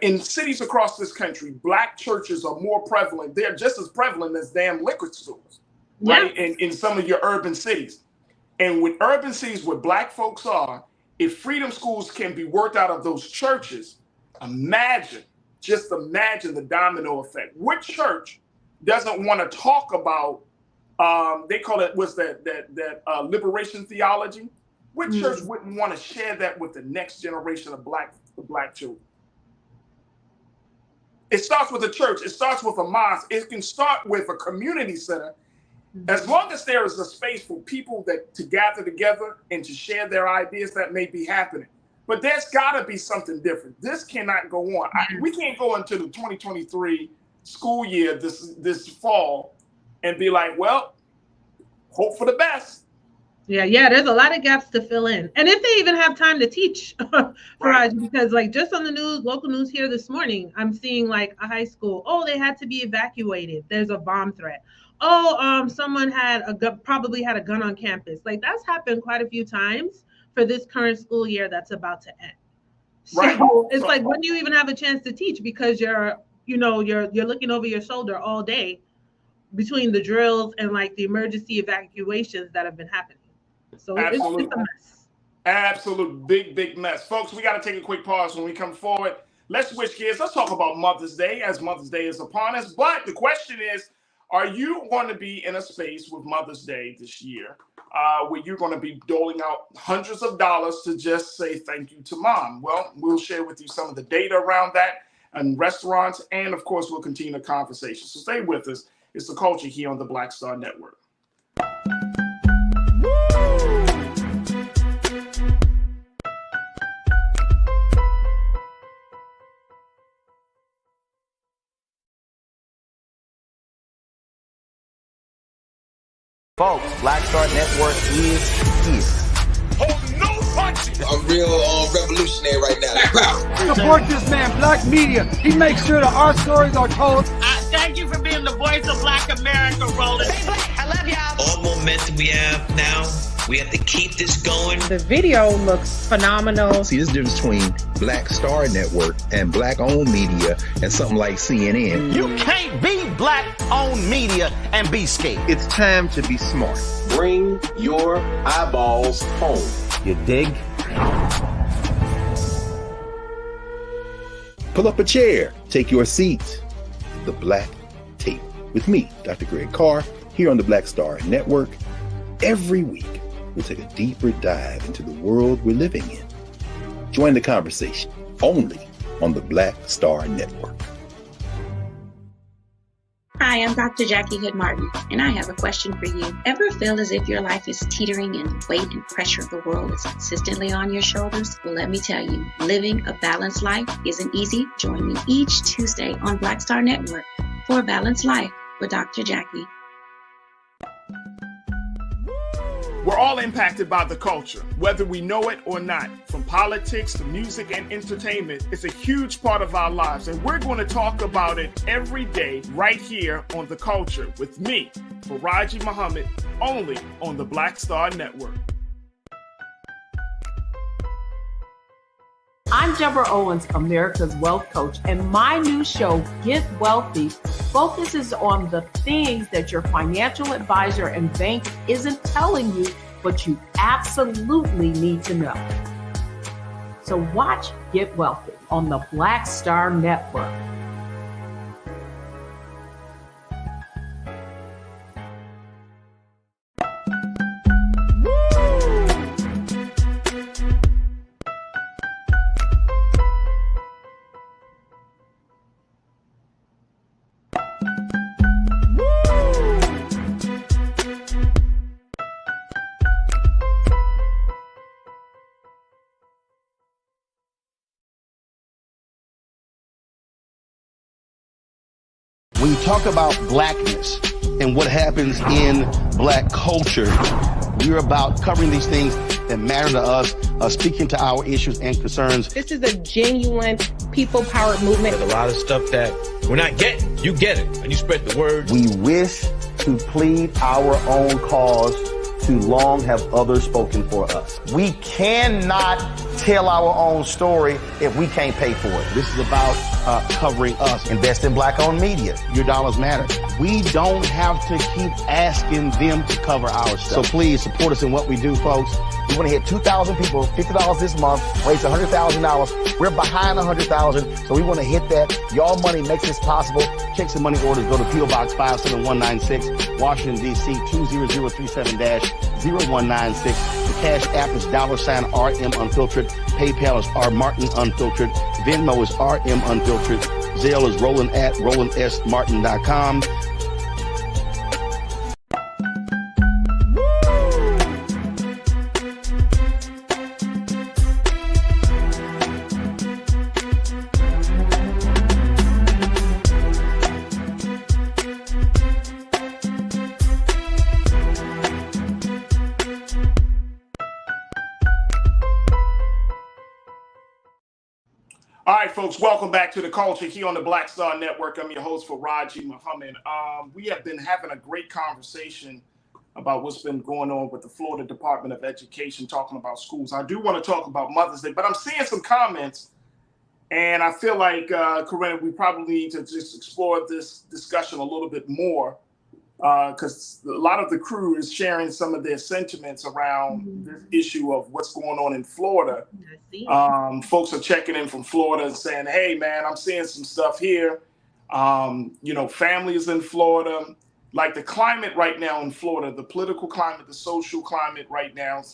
in cities across this country, black churches are more prevalent. They're just as prevalent as damn liquor stores, right? In some of your urban cities. And with urban cities where black folks are, if freedom schools can be worked out of those churches, just imagine the domino effect. What church doesn't want to talk about, they call it, what's that liberation theology? What church wouldn't want to share that with the next generation of black children? It starts with a church. It starts with a mosque. It can start with a community center. As long as there is a space for people to gather together and to share their ideas, that may be happening. But there's got to be something different. This cannot go on. We can't go into the 2023 school year this fall and be like, well, hope for the best. Yeah, there's a lot of gaps to fill in. And if they even have time to teach, Farajii, because like just on the news, local news here this morning, I'm seeing like a high school, they had to be evacuated. There's a bomb threat. Someone probably had a gun on campus. Like that's happened quite a few times for this current school year that's about to end. So it's like, when do you even have a chance to teach? Because you're looking over your shoulder all day between the drills and like the emergency evacuations that have been happening. So it's a mess. Absolute big mess. Folks, we got to take a quick pause when we come forward. Let's switch gears. Let's talk about Mother's Day, as Mother's Day is upon us. But the question is, are you going to be in a space with Mother's Day this year where you're going to be doling out hundreds of dollars to just say thank you to mom? Well, we'll share with you some of the data around that and restaurants. And of course, we'll continue the conversation. So stay with us. It's The Culture here on the Black Star Network. Folks, Black Star Network is here. Hold no punches. I'm real revolutionary right now. Support this man, Black Media. He makes sure that our stories are told. Thank you for being the voice of Black America, Roland. Stay black. I love y'all. All momentum we have now. We have to keep this going. The video looks phenomenal. See, there's a difference between Black Star Network and black-owned media and something like CNN. You can't be black-owned media and be scared. It's time to be smart. Bring your eyeballs home. You dig? Pull up a chair. Take your seat. The Black Tape. With me, Dr. Greg Carr, here on the Black Star Network. Every week, we'll take a deeper dive into the world we're living in. Join the conversation only on the Black Star Network. Hi, I'm Dr. Jackie Hood Martin, and I have a question for you. Ever feel as if your life is teetering and the weight and pressure of the world is consistently on your shoulders? Well, let me tell you, living a balanced life isn't easy. Join me each Tuesday on Black Star Network for A Balanced Life with Dr. Jackie. We're all impacted by the culture, whether we know it or not. From politics to music and entertainment, it's a huge part of our lives, and we're going to talk about it every day right here on The Culture with me, Farajii Muhammad, only on the Black Star Network. I'm Deborah Owens, America's Wealth Coach, and my new show, Get Wealthy, focuses on the things that your financial advisor and bank isn't telling you, but you absolutely need to know. So watch Get Wealthy on the Black Star Network. When you talk about blackness and what happens in black culture, we're about covering these things that matter to us, speaking to our issues and concerns. This is a genuine people-powered movement. There's a lot of stuff that we're not getting. You get it, and you spread the word. We wish to plead our own cause. Too long have others spoken for us. We cannot tell our own story if we can't pay for it. This is about covering us. Invest in black-owned media. Your dollars matter. We don't have to keep asking them to cover our stuff. So please support us in what we do, folks. We want to hit 2,000 people, $50 this month, raise $100,000. We're behind 100,000, so we want to hit that. Y'all money makes this possible. Checks and money orders go to P.O. Box 57196, Washington, D.C. 20037-0196. The Cash App is $RM Unfiltered. PayPal is R Martin Unfiltered. Venmo is RM Unfiltered. Zelle is roland@rolandsmartin.com. All right, folks, welcome back to The Culture here on the Black Star Network. I'm your host, Farajii Muhammad. We have been having a great conversation about what's been going on with the Florida Department of Education, talking about schools. I do want to talk about Mother's Day, but I'm seeing some comments, and I feel like, Corinna, we probably need to just explore this discussion a little bit more, because a lot of the crew is sharing some of their sentiments around this issue of what's going on in Florida. Folks are checking in from Florida and saying, hey, man, I'm seeing some stuff here. Families in Florida, like the climate right now in Florida, the political climate, the social climate right now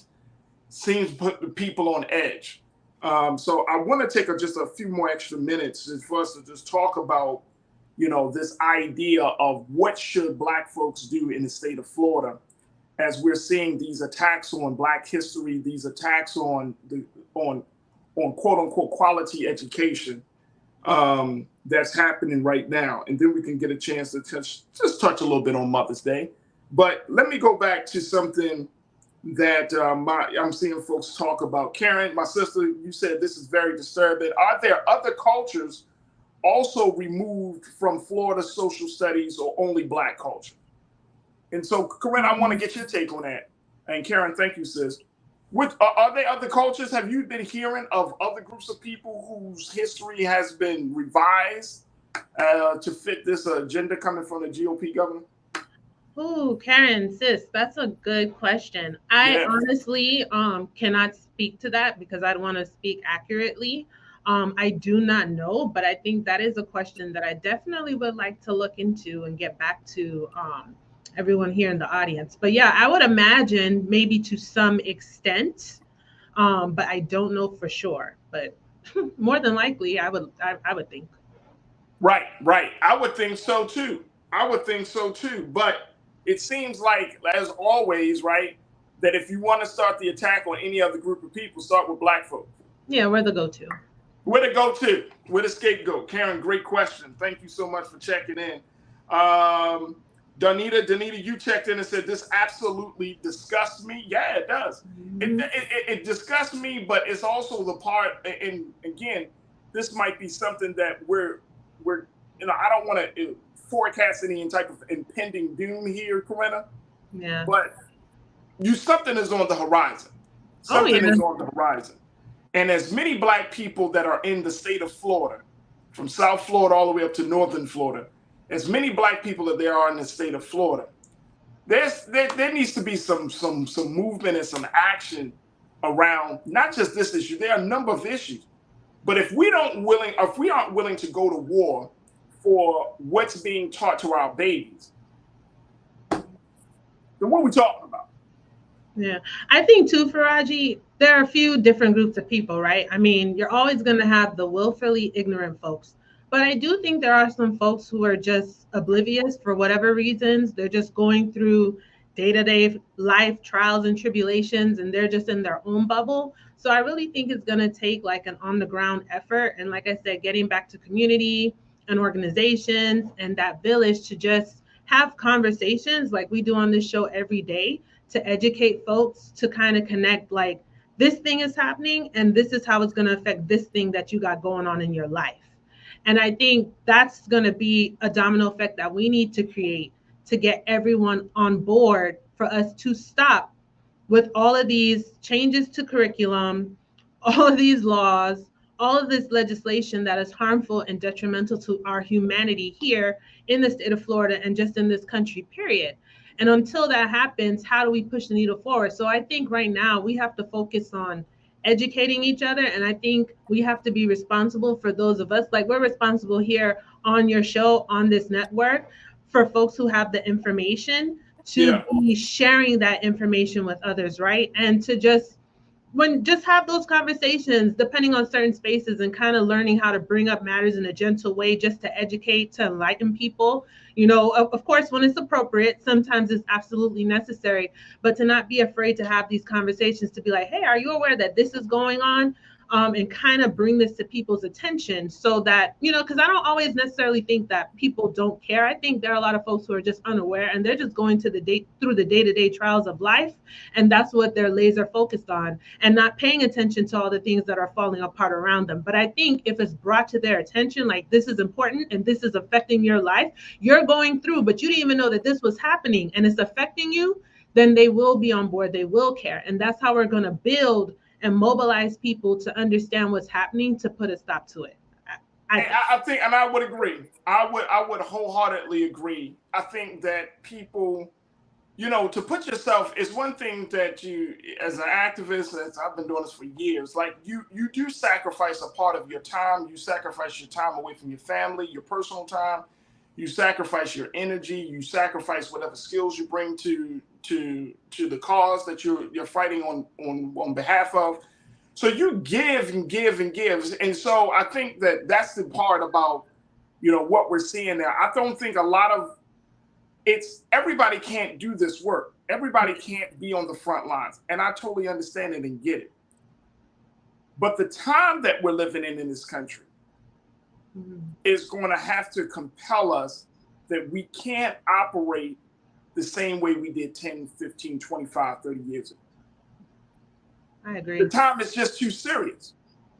seems to put the people on edge. So I want to take just a few more extra minutes for us to just talk about this idea of what should Black folks do in the state of Florida, as we're seeing these attacks on Black history, these attacks on quote unquote quality education that's happening right now. And then we can get a chance to touch a little bit on Mother's Day. But let me go back to something that I'm seeing folks talk about. Karen, my sister, you said this is very disturbing. Are there other cultures also removed from Florida social studies, or only Black culture? And so, Corinne, I want to get your take on that. And Karen, thank you, sis. Are there other cultures? Have you been hearing of other groups of people whose history has been revised to fit this agenda coming from the GOP governor? Ooh, Karen, sis, that's a good question. I honestly cannot speak to that because I don't want to speak accurately. I do not know, but I think that is a question that I definitely would like to look into and get back to everyone here in the audience. But yeah, I would imagine maybe to some extent, but I don't know for sure. But more than likely, I would think. Right. I would think so too. But it seems like, as always, right, that if you want to start the attack on any other group of people, start with Black folks. Yeah, we're the go-to. We're the go-to. We're the scapegoat. Karen, great question. Thank you so much for checking in. Danita, you checked in and said, this absolutely disgusts me. Yeah, it does. It disgusts me, but it's also the part, and again, this might be something that we're I don't want to forecast any type of impending doom here, Corinna. Yeah. But something is on the horizon. Something is on the horizon. And as many Black people that are in the state of Florida, from South Florida all the way up to Northern Florida, as many Black people that there are in the state of Florida, there needs to be some movement and some action around not just this issue. There are a number of issues, but if we aren't willing to go to war for what's being taught to our babies, then what are we talking about? Yeah, I think too, Farajii, there are a few different groups of people, right? I mean, you're always going to have the willfully ignorant folks, but I do think there are some folks who are just oblivious for whatever reasons. They're just going through day-to-day life trials and tribulations, and they're just in their own bubble. So I really think it's going to take like an on-the-ground effort, and like I said, getting back to community and organizations and that village to just have conversations like we do on this show every day, to educate folks, to kind of connect like this thing is happening and this is how it's going to affect this thing that you got going on in your life. And I think that's going to be a domino effect that we need to create to get everyone on board for us to stop with all of these changes to curriculum, all of these laws, all of this legislation that is harmful and detrimental to our humanity here in the state of Florida and just in this country, period. And until that happens, how do we push the needle forward? So I think right now we have to focus on educating each other. And I think we have to be responsible for those of us, like we're responsible here on your show, on this network, for folks who have the information to be sharing that information with others, right? And to just have those conversations depending on certain spaces and kind of learning how to bring up matters in a gentle way, just to educate, to enlighten people. You know, of course, when it's appropriate, sometimes it's absolutely necessary, but to not be afraid to have these conversations, to be like, hey, are you aware that this is going on? And kind of bring this to people's attention so that, you know, because I don't always necessarily think that people don't care. I think there are a lot of folks who are just unaware and they're just going through the day-to-day trials of life. And that's what they're laser focused on and not paying attention to all the things that are falling apart around them. But I think if it's brought to their attention, like this is important and this is affecting your life, you're going through, but you didn't even know that this was happening and it's affecting you, then they will be on board. They will care. And that's how we're going to build and mobilize people to understand what's happening, to put a stop to it. I think, and I would agree. I would wholeheartedly agree. I think that people, you know, to put yourself is one thing that you, as an activist, as I've been doing this for years, like you do sacrifice a part of your time. You sacrifice your time away from your family, your personal time. You sacrifice your energy. You sacrifice whatever skills you bring to the cause that you're fighting on behalf of. So you give and give and give. And so I think that that's the part about, you know, what we're seeing there. I don't think a lot of everybody can't do this work. Everybody can't be on the front lines. And I totally understand it and get it. But the time that we're living in this country is going to have to compel us that we can't operate the same way we did 10, 15, 25, 30 years ago. I agree. The time is just too serious.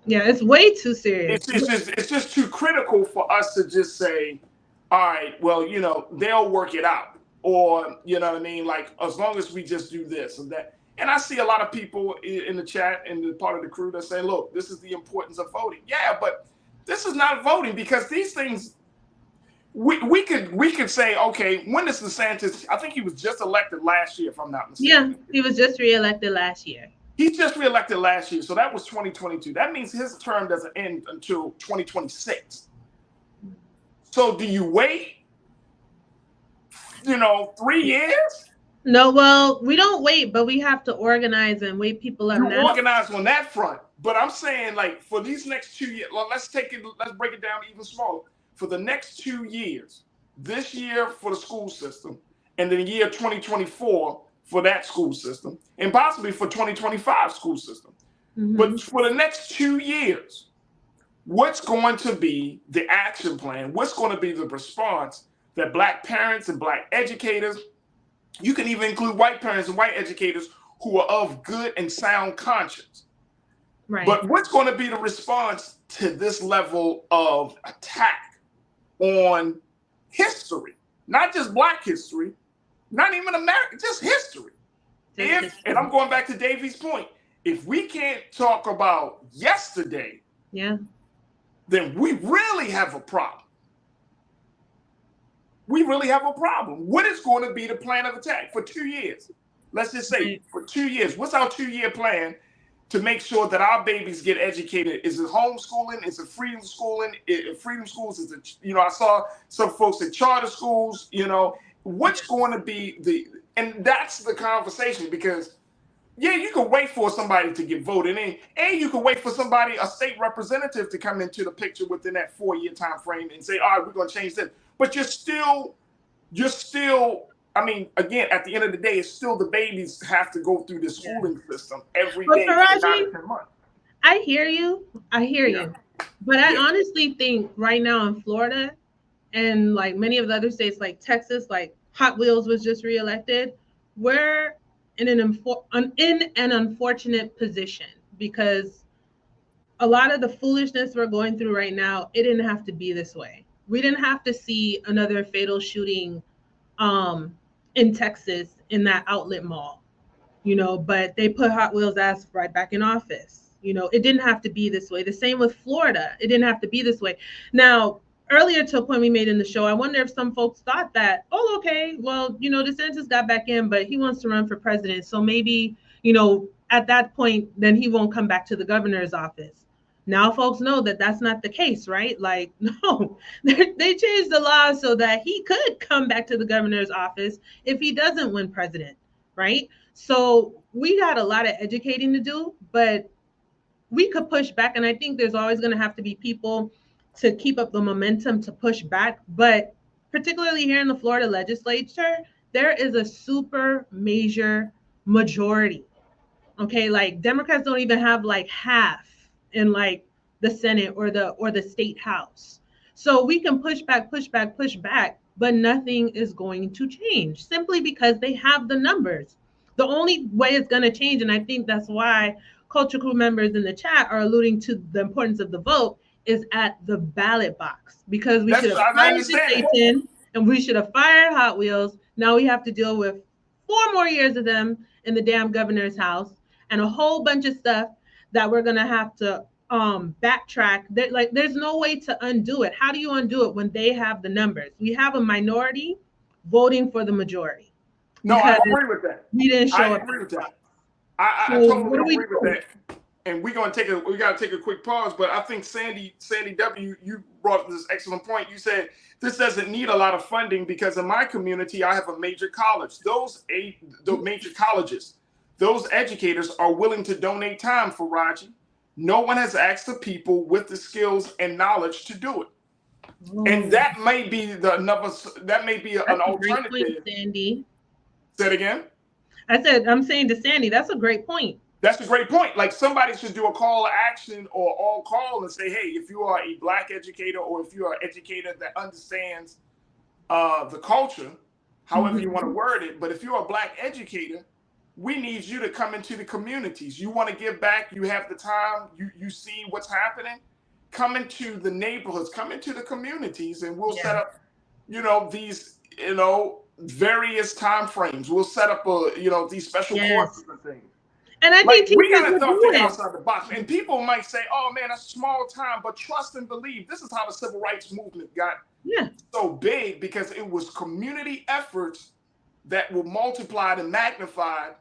Yeah, it's way too serious. It's just too critical for us to just say, all right, well, you know, they'll work it out. Or, you know what I mean? Like, as long as we just do this and that. And I see a lot of people in the chat and the part of the crew that say, look, this is the importance of voting. Yeah, but this is not voting, because these things, we could say, okay, when is DeSantis? I think he was just elected last year, if I'm not mistaken. Yeah, he was just reelected last year. He just reelected last year, so that was 2022. That means his term doesn't end until 2026. So do you wait, 3 years? No, well, we don't wait, but we have to organize and wake people up. You organize on that front, but I'm saying, like, for these next 2 years, well, let's break it down even smaller. For the next 2 years, this year for the school system, and then the year 2024 for that school system, and possibly for 2025 school system. Mm-hmm. But for the next 2 years, what's going to be the action plan? What's going to be the response that Black parents and Black educators, you can even include white parents and white educators who are of good and sound conscience. Right. But what's going to be the response to this level of attack on history? Not just Black history, not even American, just history. And I'm going back to Davey's point, if we can't talk about yesterday, then we really have a problem. we really have a problem. What is going to be the plan of attack for 2 years? Let's just say for 2 years. What's our 2-year plan to make sure that our babies get educated? Is it homeschooling? Is it freedom schooling? Freedom schools? Is it, I saw some folks at charter schools, what's going to be and that's the conversation, because yeah, you can wait for somebody to get voted in, and you can wait for a state representative to come into the picture within that 4-year time frame and say, all right, we're going to change this. But you're still, I mean, again, at the end of the day, it's still the babies have to go through the schooling system every day for 9 to 10 months. I hear you. But I honestly think right now in Florida and like many of the other states like Texas, like Hot Wheels was just reelected, we're in an unfortunate position, because a lot of the foolishness we're going through right now, it didn't have to be this way. We didn't have to see another fatal shooting in Texas in that outlet mall, but they put Hot Wheels ass right back in office. It didn't have to be this way. The same with Florida. It didn't have to be this way. Now, earlier to a point we made in the show, I wonder if some folks thought that, oh, okay, well, DeSantis got back in, but he wants to run for president. So maybe, at that point, then he won't come back to the governor's office. Now folks know that that's not the case, right? Like, no, they changed the law so that he could come back to the governor's office if he doesn't win president, right? So we got a lot of educating to do, but we could push back. And I think there's always going to have to be people to keep up the momentum to push back. But particularly here in the Florida legislature, there is a super major majority. Okay, like Democrats don't even have like half in like the Senate or the state house. So we can push back, but nothing is going to change simply because they have the numbers. The only way it's going to change, and I think that's why Culture Crew members in the chat are alluding to the importance of the vote, is at the ballot box, because we should have fired Satan and we should have fired Hot Wheels. Now we have to deal with 4 more years of them in the damn governor's house and a whole bunch of stuff that we're gonna have to backtrack. There's no way to undo it. How do you undo it when they have the numbers? We have a minority voting for the majority. No, I agree with that. We didn't show up. I agree with that. I totally agree with that. And we gotta take a quick pause, but I think Sandy W, you brought up this excellent point. You said this doesn't need a lot of funding because in my community I have a major college. The major colleges, those educators are willing to donate time for Farajii. No one has asked the people with the skills and knowledge to do it. And that may be an alternative. Point, Sandy. Say it again. I'm saying to Sandy, that's a great point. That's a great point. Like somebody should do a call to action or all call and say, hey, if you are a Black educator or if you are an educator that understands the culture, however you want to word it, but if you're a Black educator, we need you to come into the communities. You want to give back, you have the time, you see what's happening, come into the neighborhoods, come into the communities, and we'll set up, these, various time frames. We'll set up these special courses and things. And I think we gotta think outside the box. And people might say, "Oh man, that's small time," but trust and believe. This is how the civil rights movement got so big, because it was community efforts that were multiplied and magnified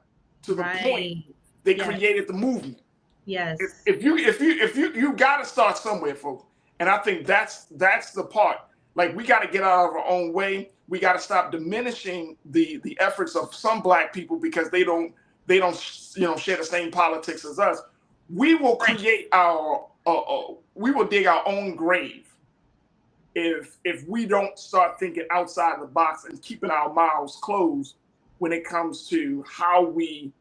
to the point they created the movement. Yes. If you gotta start somewhere, folks. And I think that's the part. Like we got to get out of our own way. We got to stop diminishing the efforts of some Black people because they don't share the same politics as us. We will create we will dig our own grave if we don't start thinking outside the box and keeping our mouths closed when it comes to how we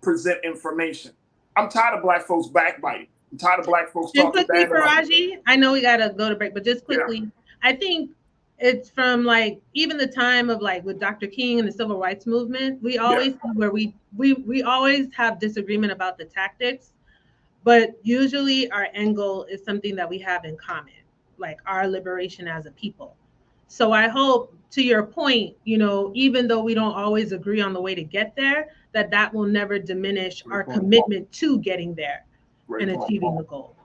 present information. I'm tired of Black folks backbiting. I'm tired of Black folks talking quickly, bad about Farajii, I know we gotta go to break, but just quickly, I think it's from like even the time of like with Dr. King and the civil rights movement, we always where we always have disagreement about the tactics, but usually our end goal is something that we have in common, like our liberation as a people. So I hope, to your point, even though we don't always agree on the way to get there, that will never diminish our commitment to getting there and achieving the goal.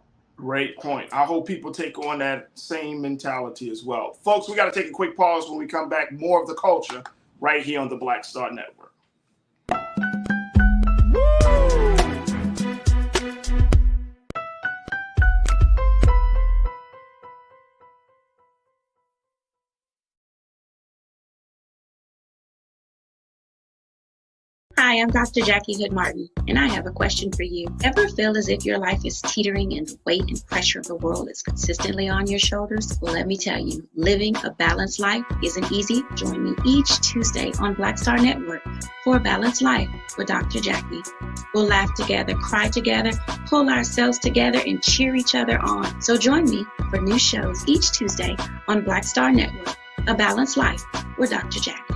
Great point. I hope people take on that same mentality as well. Folks, we got to take a quick pause. When we come back, more of the culture right here on the Black Star Network. Hi, I'm Dr. Jackie Hood Martin, and I have a question for you. Ever feel as if your life is teetering and the weight and pressure of the world is consistently on your shoulders? Well, let me tell you, living a balanced life isn't easy. Join me each Tuesday on Black Star Network for A Balanced Life with Dr. Jackie. We'll laugh together, cry together, pull ourselves together, and cheer each other on. So join me for new shows each Tuesday on Black Star Network, A Balanced Life with Dr. Jackie.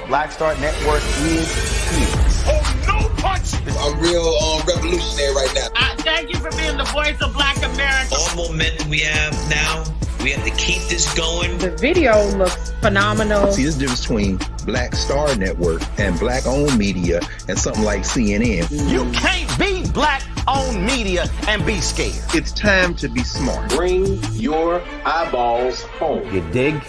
Black Star Network is here. Oh, no punch! I'm real revolutionary right now. Thank you for being the voice of Black America. All momentum we have now, we have to keep this going. The video looks phenomenal. See, this difference between Black Star Network and black-owned media and something like CNN. You can't be black-owned media and be scared. It's time to be smart. Bring your eyeballs home. You dig?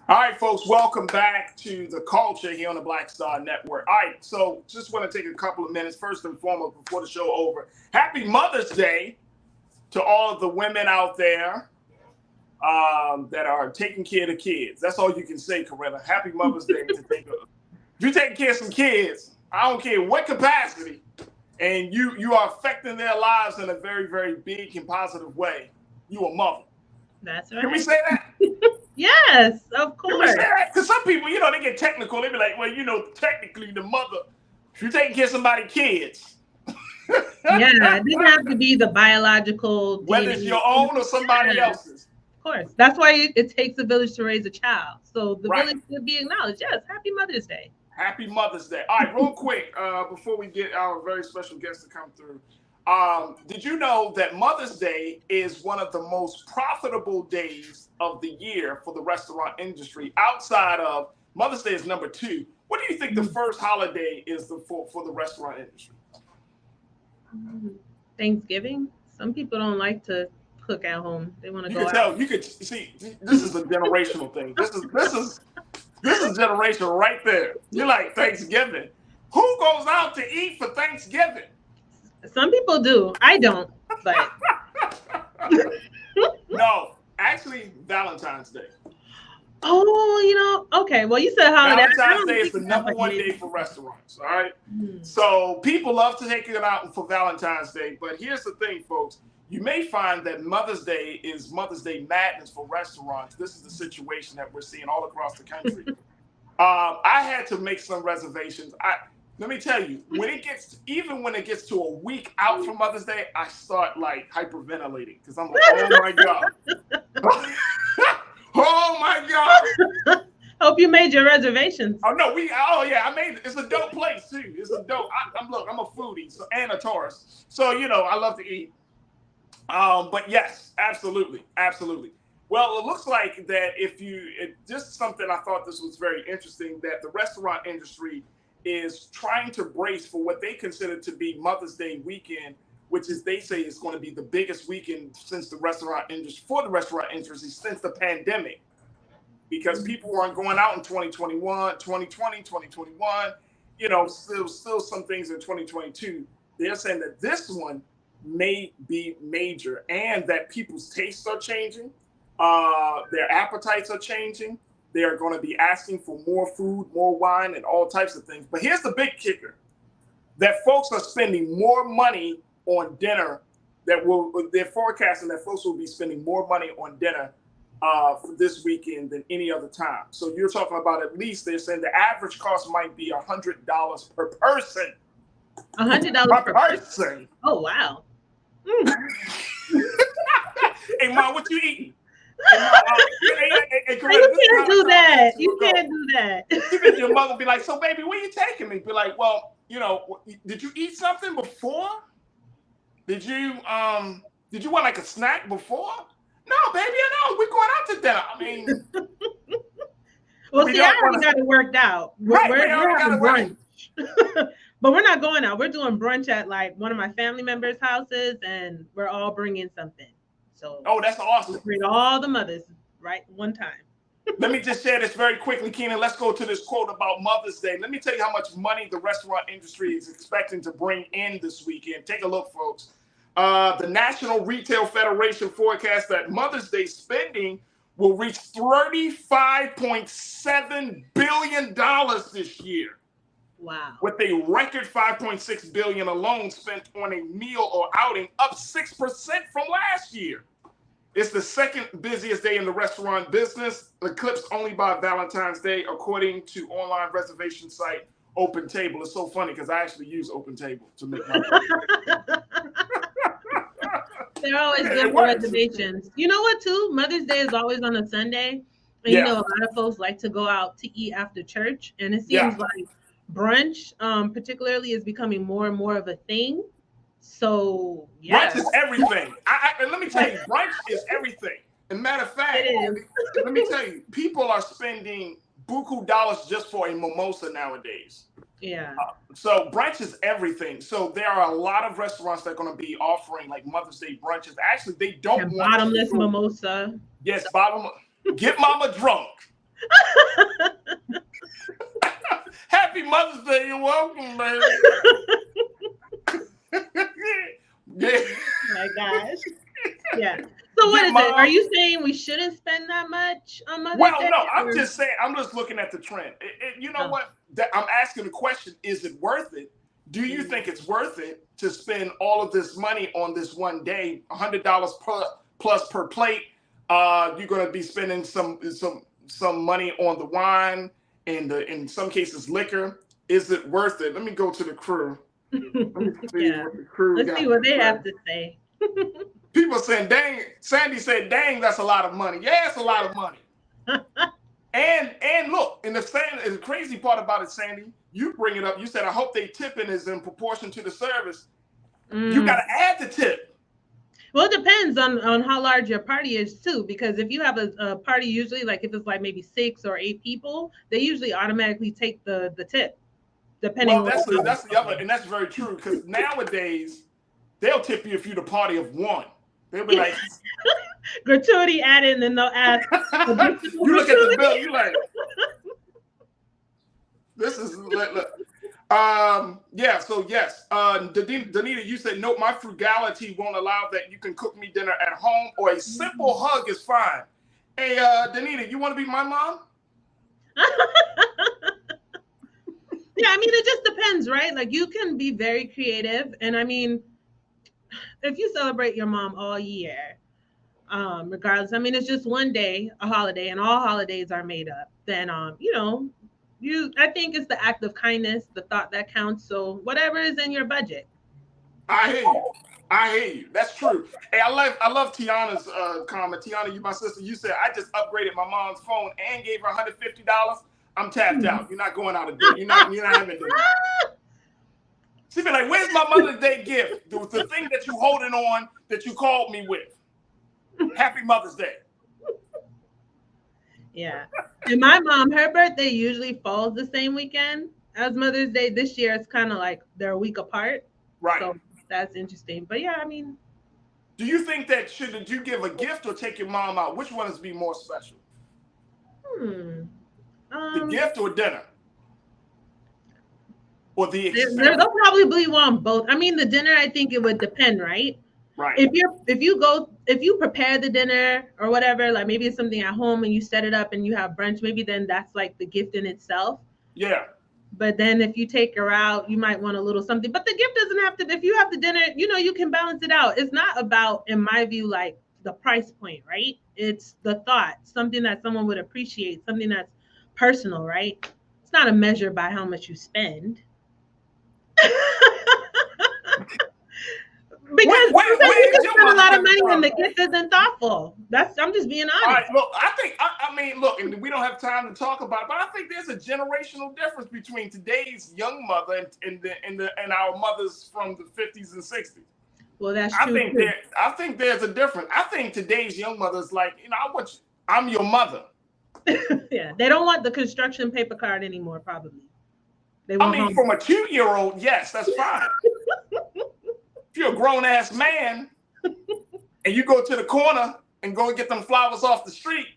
All right, folks, welcome back to the culture here on the Black Star Network. All right, so just want to take a couple of minutes, first and foremost, before the show over. Happy Mother's Day to all of the women out there that are taking care of the kids. That's all you can say, Corinna. Happy Mother's Day to take care. If you're taking care of some kids, I don't care what capacity, and you are affecting their lives in a very, very big and positive way, you a mother. That's right. Can we say that? Yes, of course. Because some people, they get technical. They be like, well, technically the mother, if you're taking care of somebody's kids. Yeah, it doesn't have to be the biological. Whether it's your own or somebody else's. Of course. That's why it takes a village to raise a child. So the Right. village should be acknowledged. Yes, happy Mother's Day. Happy Mother's Day. All right, real quick, before we get our very special guest to come through. Did you know that Mother's Day is one of the most profitable days of the year for the restaurant industry? Outside of Mother's Day is number 2. What do you think the first holiday is for the restaurant industry? Thanksgiving. Some people don't like to cook at home. They want to go out. You could see. This is a generational thing. This is generational right there. You're like Thanksgiving. Who goes out to eat for Thanksgiving? Some people do. I don't, but no, actually Valentine's Day. Oh, okay. Well, you said holiday. Valentine's Day is the number 1 day for restaurants. All right. So people love to take it out for Valentine's Day. But here's the thing, folks. You may find that Mother's Day is Mother's Day madness for restaurants. This is the situation that we're seeing all across the country. I had to make some reservations. Let me tell you, when it gets to a week out from Mother's Day, I start like hyperventilating because I'm like, oh my God. Oh my God. Hope you made your reservations. Oh no, I made it. It's a dope place too. It's a dope. I'm a foodie and a tourist. So, I love to eat. But yes, absolutely. Well, it looks like that just something I thought this was very interesting, that the restaurant industry is trying to brace for what they consider to be Mother's Day weekend, which is, they say, is going to be the biggest weekend since the restaurant industry since the pandemic, because people weren't going out in 2020, 2021, still some things in 2022. They're saying that this one may be major, and that people's tastes are changing. Their appetites are changing. They are going to be asking for more food, more wine, and all types of things. But here's the big kicker, that folks are spending more money on dinner. They're forecasting that folks will be spending more money on dinner for this weekend than any other time. So you're talking about, at least they're saying the average cost might be $100 per person. $100 per person. Oh, wow. Hey, Mom, what you eating? You can't do that. You can't do that. Even your mother be like, "So, baby, where you taking me?" Be like, "Well, did you eat something before? Did you want like a snack before?" "No, baby, I know. We're going out to dinner." I mean, well, see, I already got it worked out. We're having brunch. But we're not going out. We're doing brunch at like one of my family members' houses, and we're all bringing something. So, that's awesome. We'll bring all the mothers right one time. Let me just share this very quickly, Keenan. Let's go to this quote about Mother's Day. Let me tell you how much money the restaurant industry is expecting to bring in this weekend. Take a look, folks. The National Retail Federation forecasts that Mother's Day spending will reach $35.7 billion this year. Wow. With a record $5.6 billion alone spent on a meal or outing, up 6% from last year. It's the second busiest day in the restaurant business, eclipsed only by Valentine's Day, according to online reservation site Open Table. It's so funny because I actually use Open Table to make my They're always good for reservations. You know what, too? Mother's Day is always on a Sunday. And you know, a lot of folks like to go out to eat after church. And it seems like brunch, particularly, is becoming more and more of a thing. So, brunch is everything. And let me tell you, brunch is everything. As a matter of fact, let me tell you, people are spending buku dollars just for a mimosa nowadays. Yeah. So brunch is everything. So there are a lot of restaurants that are going to be offering like Mother's Day brunches. Actually, they don't want bottomless mimosa. Yes, get mama drunk. Happy Mother's Day. You're welcome, baby. Yeah. My gosh. Yeah. So what is it? Are you saying we shouldn't spend that much on Mother's Day? Well, no, I'm just saying, I'm just looking at the trend. You know what? I'm asking the question, is it worth it? Do you think it's worth it to spend all of this money on this one day, $100 plus per plate? You're going to be spending some money on the wine and in some cases liquor. Is it worth it? Let me go to the crew. Let me see what the crew Let's see what they have to say. People saying, dang, Sandy said, dang, that's a lot of money. Yeah, it's a lot of money. and look, and the crazy part about it, Sandy, you bring it up. You said, I hope they tipping is in proportion to the service. You got to add the tip. Well, it depends on how large your party is too, because if you have a party, usually like if it's like maybe 6 or 8 people, they usually automatically take the tip. Depending on that's the other, and that's very true, because nowadays they'll tip you if you're the party of 1. They'll be like gratuity added, and then they'll ask. You look at the bill, you like, this is look. Yeah. So yes, Danita, you said no. My frugality won't allow that. You can cook me dinner at home, or a simple hug is fine. Hey, Danita, you want to be my mom? Yeah, I mean, it just depends, right? Like, you can be very creative, and I mean, if you celebrate your mom all year, regardless, I mean, it's just one day, a holiday, and all holidays are made up. Then, you know, I think it's the act of kindness, the thought that counts. So whatever is in your budget. I hear you. That's true. Hey, I love Tiana's comment. Tiana, you my sister. You said I just upgraded my mom's phone and gave her $150. I'm tapped out. You're not going out of date. You're not having dinner. She be like, "Where's my Mother's Day gift? The thing that you holding on that you called me with. Happy Mother's Day." Yeah. And my mom, her birthday usually falls the same weekend as Mother's Day. This year, it's kind of like they're a week apart. Right. So that's interesting. But yeah, I mean. Do you think that should you give a gift or take your mom out? Which one is be more special? The gift or dinner? Or the experience? They'll probably want both. I mean, the dinner, I think it would depend, right? Right. If you prepare the dinner or whatever, like maybe it's something at home and you set it up and you have brunch, maybe then that's like the gift in itself. Yeah. But then if you take her out, you might want a little something. But the gift doesn't have to, if you have the dinner, you know, you can balance it out. It's not about, in my view, like the price point, right? It's the thought, something that someone would appreciate, something that's personal, right? It's not a measure by how much you spend. Because sometimes you can spend a lot of money and the from? gift isn't thoughtful. I'm just being honest. All right, look, I mean, look, and we don't have time to talk about it, but I think there's a generational difference between today's young mother and our mothers from the 50s and 60s. Well, that's true. I think there's a difference. I think today's young mother's like, I'm your mother. Yeah, they don't want the construction paper card anymore, probably. From a 2-year-old, yes, that's fine. If you're a grown-ass man and you go to the corner and go and get them flowers off the street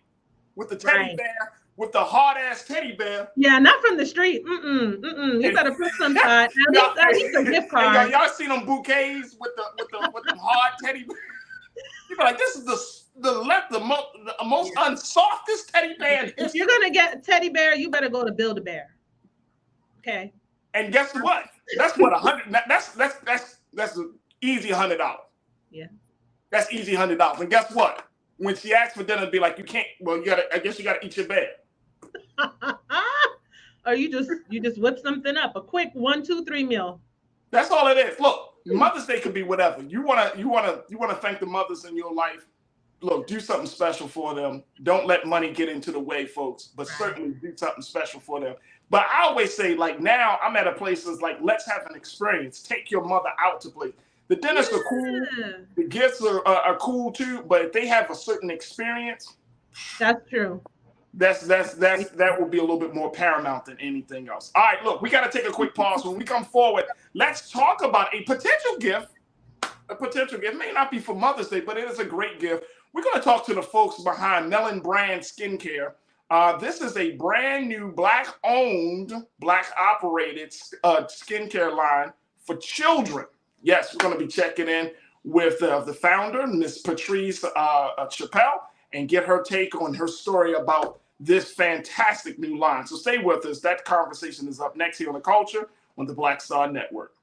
with the teddy bear, with the hard-ass teddy bear. Yeah, not from the street. You better put some thought. At least a gift card. Y'all see them bouquets with the hard teddy bear? You be like, this is the most unsoftest teddy bear. If you're gonna get a teddy bear, you better go to Build-A-Bear. Okay. And guess what? That's what that's an easy $100. Yeah. That's easy $100. And guess what? When she asks for dinner, it'd be like, you can't. Well, I guess you gotta eat your bed. Or you just whip something up, a quick 1, 2, 3 meal. That's all it is. Look, Mother's Day could be whatever. You wanna thank the mothers in your life. Look, do something special for them. Don't let money get into the way, folks. But certainly do something special for them. But I always say, like, now I'm at a place that's like, let's have an experience. Take your mother out to play. The dinners are cool. The gifts are cool too. But if they have a certain experience, that's true. That will be a little bit more paramount than anything else. All right, look, we got to take a quick pause. When we come forward, let's talk about a potential gift. A potential gift may not be for Mother's Day, but it is a great gift. We're going to talk to the folks behind Melon Brand Skincare. This is a brand new Black-owned, Black-operated skincare line for children. Yes, we're going to be checking in with the founder, Miss Patrice Chappelle, and get her take on her story about this fantastic new line. So stay with us. That conversation is up next here on The Culture on the Black Star Network.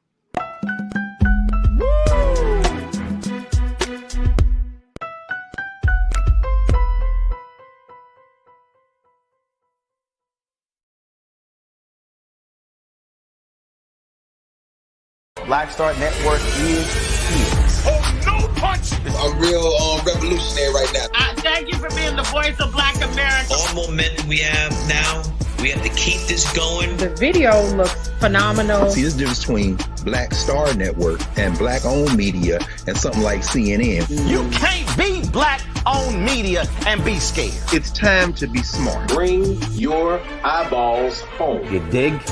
Black Star Network is here. Oh, no punch! I'm real revolutionary right now. Thank you for being the voice of Black America. All momentum we have now, we have to keep this going. The video looks phenomenal. See, there's a difference between Black Star Network and Black-owned media and something like CNN. You can't be Black-owned media and be scared. It's time to be smart. Bring your eyeballs home. You dig?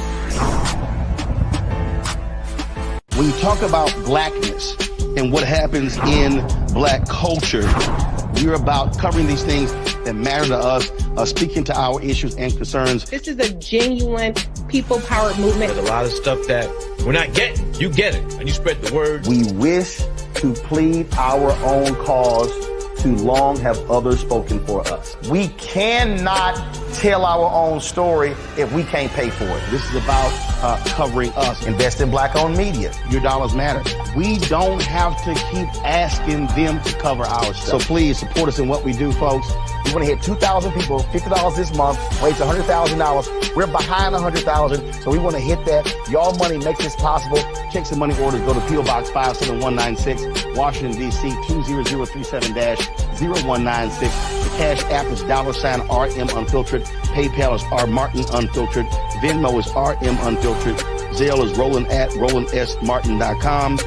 When you talk about blackness and what happens in Black culture, we're about covering these things that matter to us, speaking to our issues and concerns. This is a genuine people-powered movement. There's a lot of stuff that we're not getting. You get it, and you spread the word. We wish to plead our own cause. Too long have others spoken for us. We cannot tell our own story if we can't pay for it. This is about covering us. Invest in Black-owned media. Your dollars matter. We don't have to keep asking them to cover our stuff. So please support us in what we do, folks. We want to hit 2,000 people, $50 this month, raise $100,000. We're behind 100,000, so we want to hit that. Your money makes this possible. Check some money orders. Go to P.O. Box 57196, Washington, D.C. 20037-0196. The Cash App is $RM Unfiltered. PayPal is R Martin Unfiltered. Venmo is RM Unfiltered. Zelle is roland@rolandsmartin.com.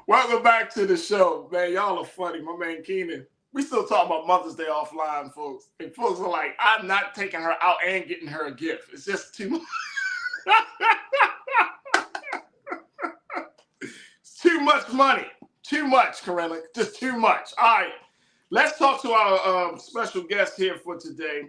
Welcome back to the show, man. Y'all are funny. My man Keenan. We still talking about Mother's Day offline, folks. And folks are like, I'm not taking her out and getting her a gift. It's just too much. It's too much money. Too much, Corinna. Just too much. All right. Let's talk to our special guest here for today.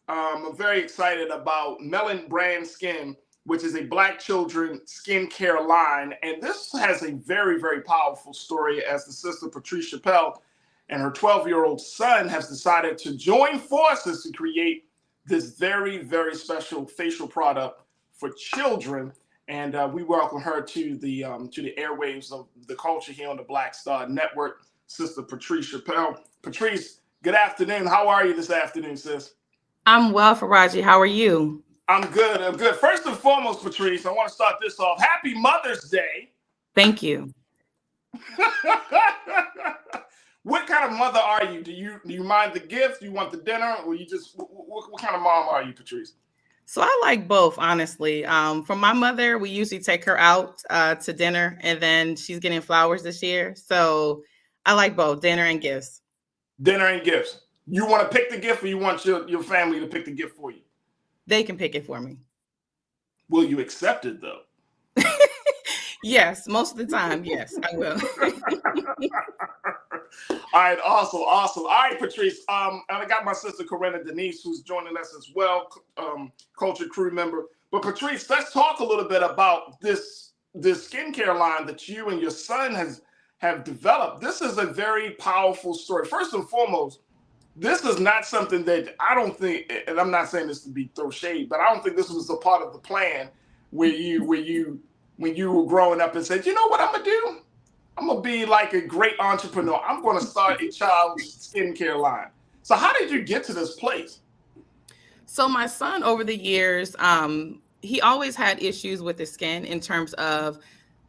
I'm very excited about Melon Brand Skin, which is a Black children skincare line. And this has a very, very powerful story as the sister Patrice Chappelle and her 12-year-old son has decided to join forces to create this very, very special facial product for children. and we welcome her to the airwaves of the culture here on the Black Star Network. Sister Patrice Chappelle. Patrice, good afternoon. How are you this afternoon, sis? I'm well, Farajii. How are you? I'm good. I'm good. First and foremost, Patrice, I want to start this off. Happy Mother's Day. Thank you. What kind of mother are you? Do you mind the gift? Do you want the dinner, or you just what kind of mom are you, Patrice? So I like both, honestly. From my mother, we usually take her out to dinner, and then she's getting flowers this year. So I like both, dinner and gifts. Dinner and gifts. You want to pick the gift, or you want your family to pick the gift for you? They can pick it for me. Will you accept it, though? Yes, most of the time, yes, I will. All right, awesome. All right, Patrice. And I got my sister Corinna Denise, who's joining us as well, culture crew member. But Patrice, let's talk a little bit about this skincare line that you and your son have developed. This is a very powerful story. First and foremost, this is not something that I don't think, and I'm not saying this to be throw shade, but I don't think this was a part of the plan when you were growing up and said, you know what I'm gonna do? I'm gonna be like a great entrepreneur. I'm gonna start a child's skincare line. So how did you get to this place? So my son, over the years, he always had issues with his skin in terms of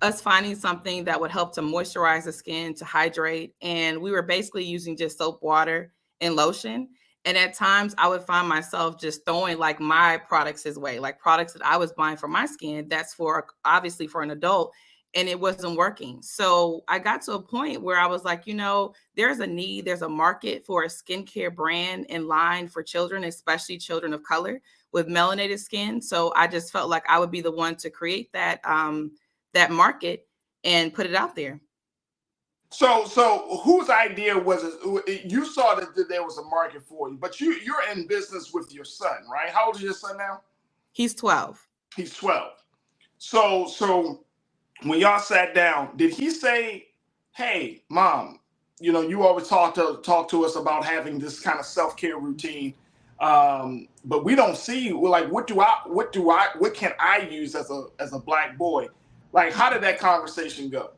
us finding something that would help to moisturize the skin, to hydrate. And we were basically using just soap, water, and lotion. And at times I would find myself just throwing like my products his way, like products that I was buying for my skin. That's for obviously for an adult. And it wasn't working. So I got to a point where I was like, there's a need, there's a market for a skincare brand and line for children, especially children of color with melanated skin. So I just felt like I would be the one to create that market and put it out there. So whose idea was it? You saw that there was a market for you, but you're in business with your son, right? How old is your son now? He's 12. He's 12. So when y'all sat down, did he say, hey, Mom, you always talk to us about having this kind of self-care routine, but we don't see, like, what can I use as a Black boy? Like, how did that conversation go?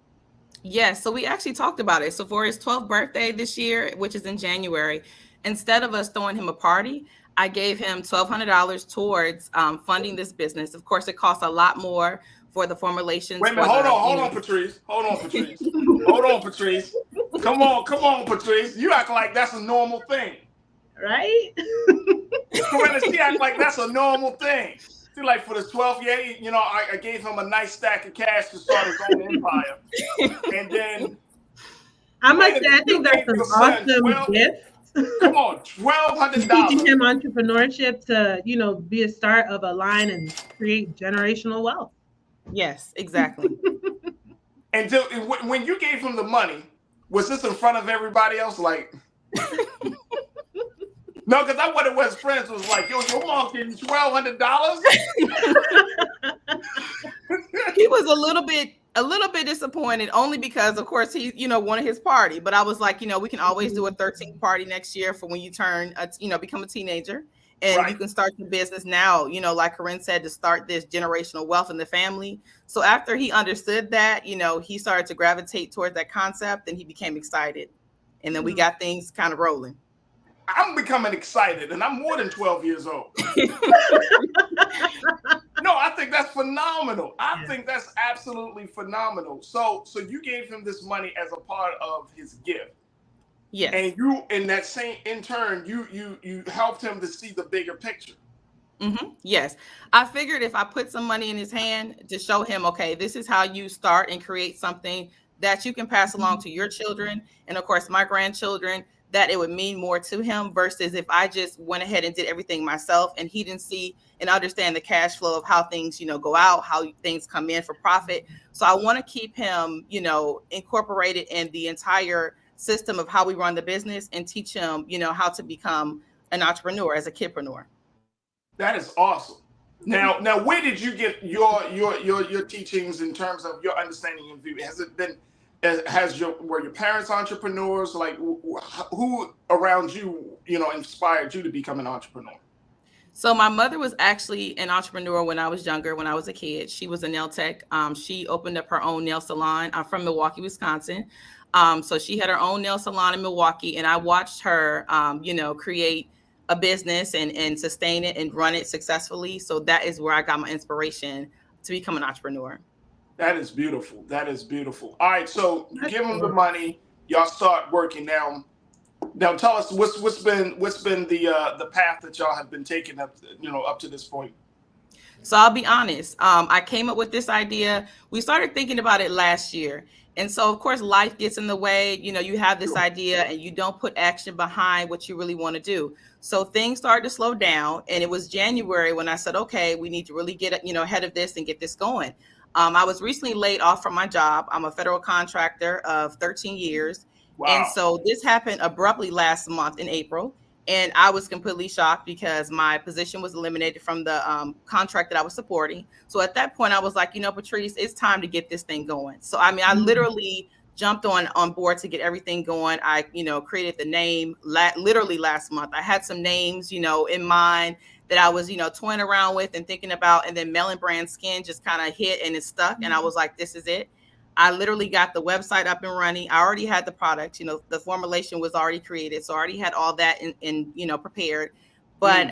Yes, so we actually talked about it. So for his 12th birthday this year, which is in January, instead of us throwing him a party, I gave him $1,200 towards funding this business. Of course, it costs a lot more for the formulations. Wait a minute, hold on, Patrice. Hold on, Patrice. Come on, Patrice. You act like that's a normal thing. Right? Corinna, she act like that's a normal thing. See, like for this 12th year, I gave him a nice stack of cash to start his own empire. And then I must say, I think that's an awesome gift. Come on, $1,200. Teaching him entrepreneurship to, be a start of a line and create generational wealth. Yes, exactly. And when you gave him the money, was this in front of everybody else? Like, no, because I wonder what his friends was like. Yo, your mom gave you $1,200. He was a little bit disappointed, only because, of course, he wanted his party. But I was like, we can always do a 13th party next year for when you turn, become a teenager. And right. You can start your business now, like Corinne said, to start this generational wealth in the family. So after he understood that, he started to gravitate towards that concept and he became excited. And then we got things kind of rolling. I'm becoming excited and I'm more than 12 years old. No, I think that's phenomenal. I think that's absolutely phenomenal. So you gave him this money as a part of his gift. Yes. And you, in turn, you helped him to see the bigger picture. Mm-hmm. Yes. I figured if I put some money in his hand to show him, okay, this is how you start and create something that you can pass along to your children and, of course, my grandchildren, that it would mean more to him versus if I just went ahead and did everything myself and he didn't see and understand the cash flow of how things, go out, how things come in for profit. So I want to keep him, incorporated in the entire system of how we run the business and teach him, how to become an entrepreneur as a kidpreneur. That is awesome. Now, where did you get your teachings in terms of your understanding and view? Has it been, were your parents entrepreneurs? Like, who around you, inspired you to become an entrepreneur? So my mother was actually an entrepreneur when I was younger, when I was a kid. She was a nail tech. She opened up her own nail salon. I'm from Milwaukee, Wisconsin. So she had her own nail salon in Milwaukee, and I watched her, create a business and sustain it and run it successfully. So that is where I got my inspiration to become an entrepreneur. That is beautiful. That is beautiful. All right, so you give them the money, y'all start working now. Now tell us what's been the path that y'all have been taking up to this point. So I'll be honest. I came up with this idea. We started thinking about it last year. And so, of course, life gets in the way. You have this idea and you don't put action behind what you really want to do. So things started to slow down. And it was January when I said, okay, we need to really get ahead of this and get this going. I was recently laid off from my job. I'm a federal contractor of 13 years. Wow. And so this happened abruptly last month in April. And I was completely shocked because my position was eliminated from the contract that I was supporting. So at that point, I was like, Patrice, it's time to get this thing going. So, I literally jumped on board to get everything going. I, created the name literally last month. I had some names, in mind that I was, toying around with and thinking about. And then Melon Brand Skin just kind of hit and it stuck. And I was like, this is it. I literally got the website up and running. I already had the product, the formulation was already created. So I already had all that in prepared. But,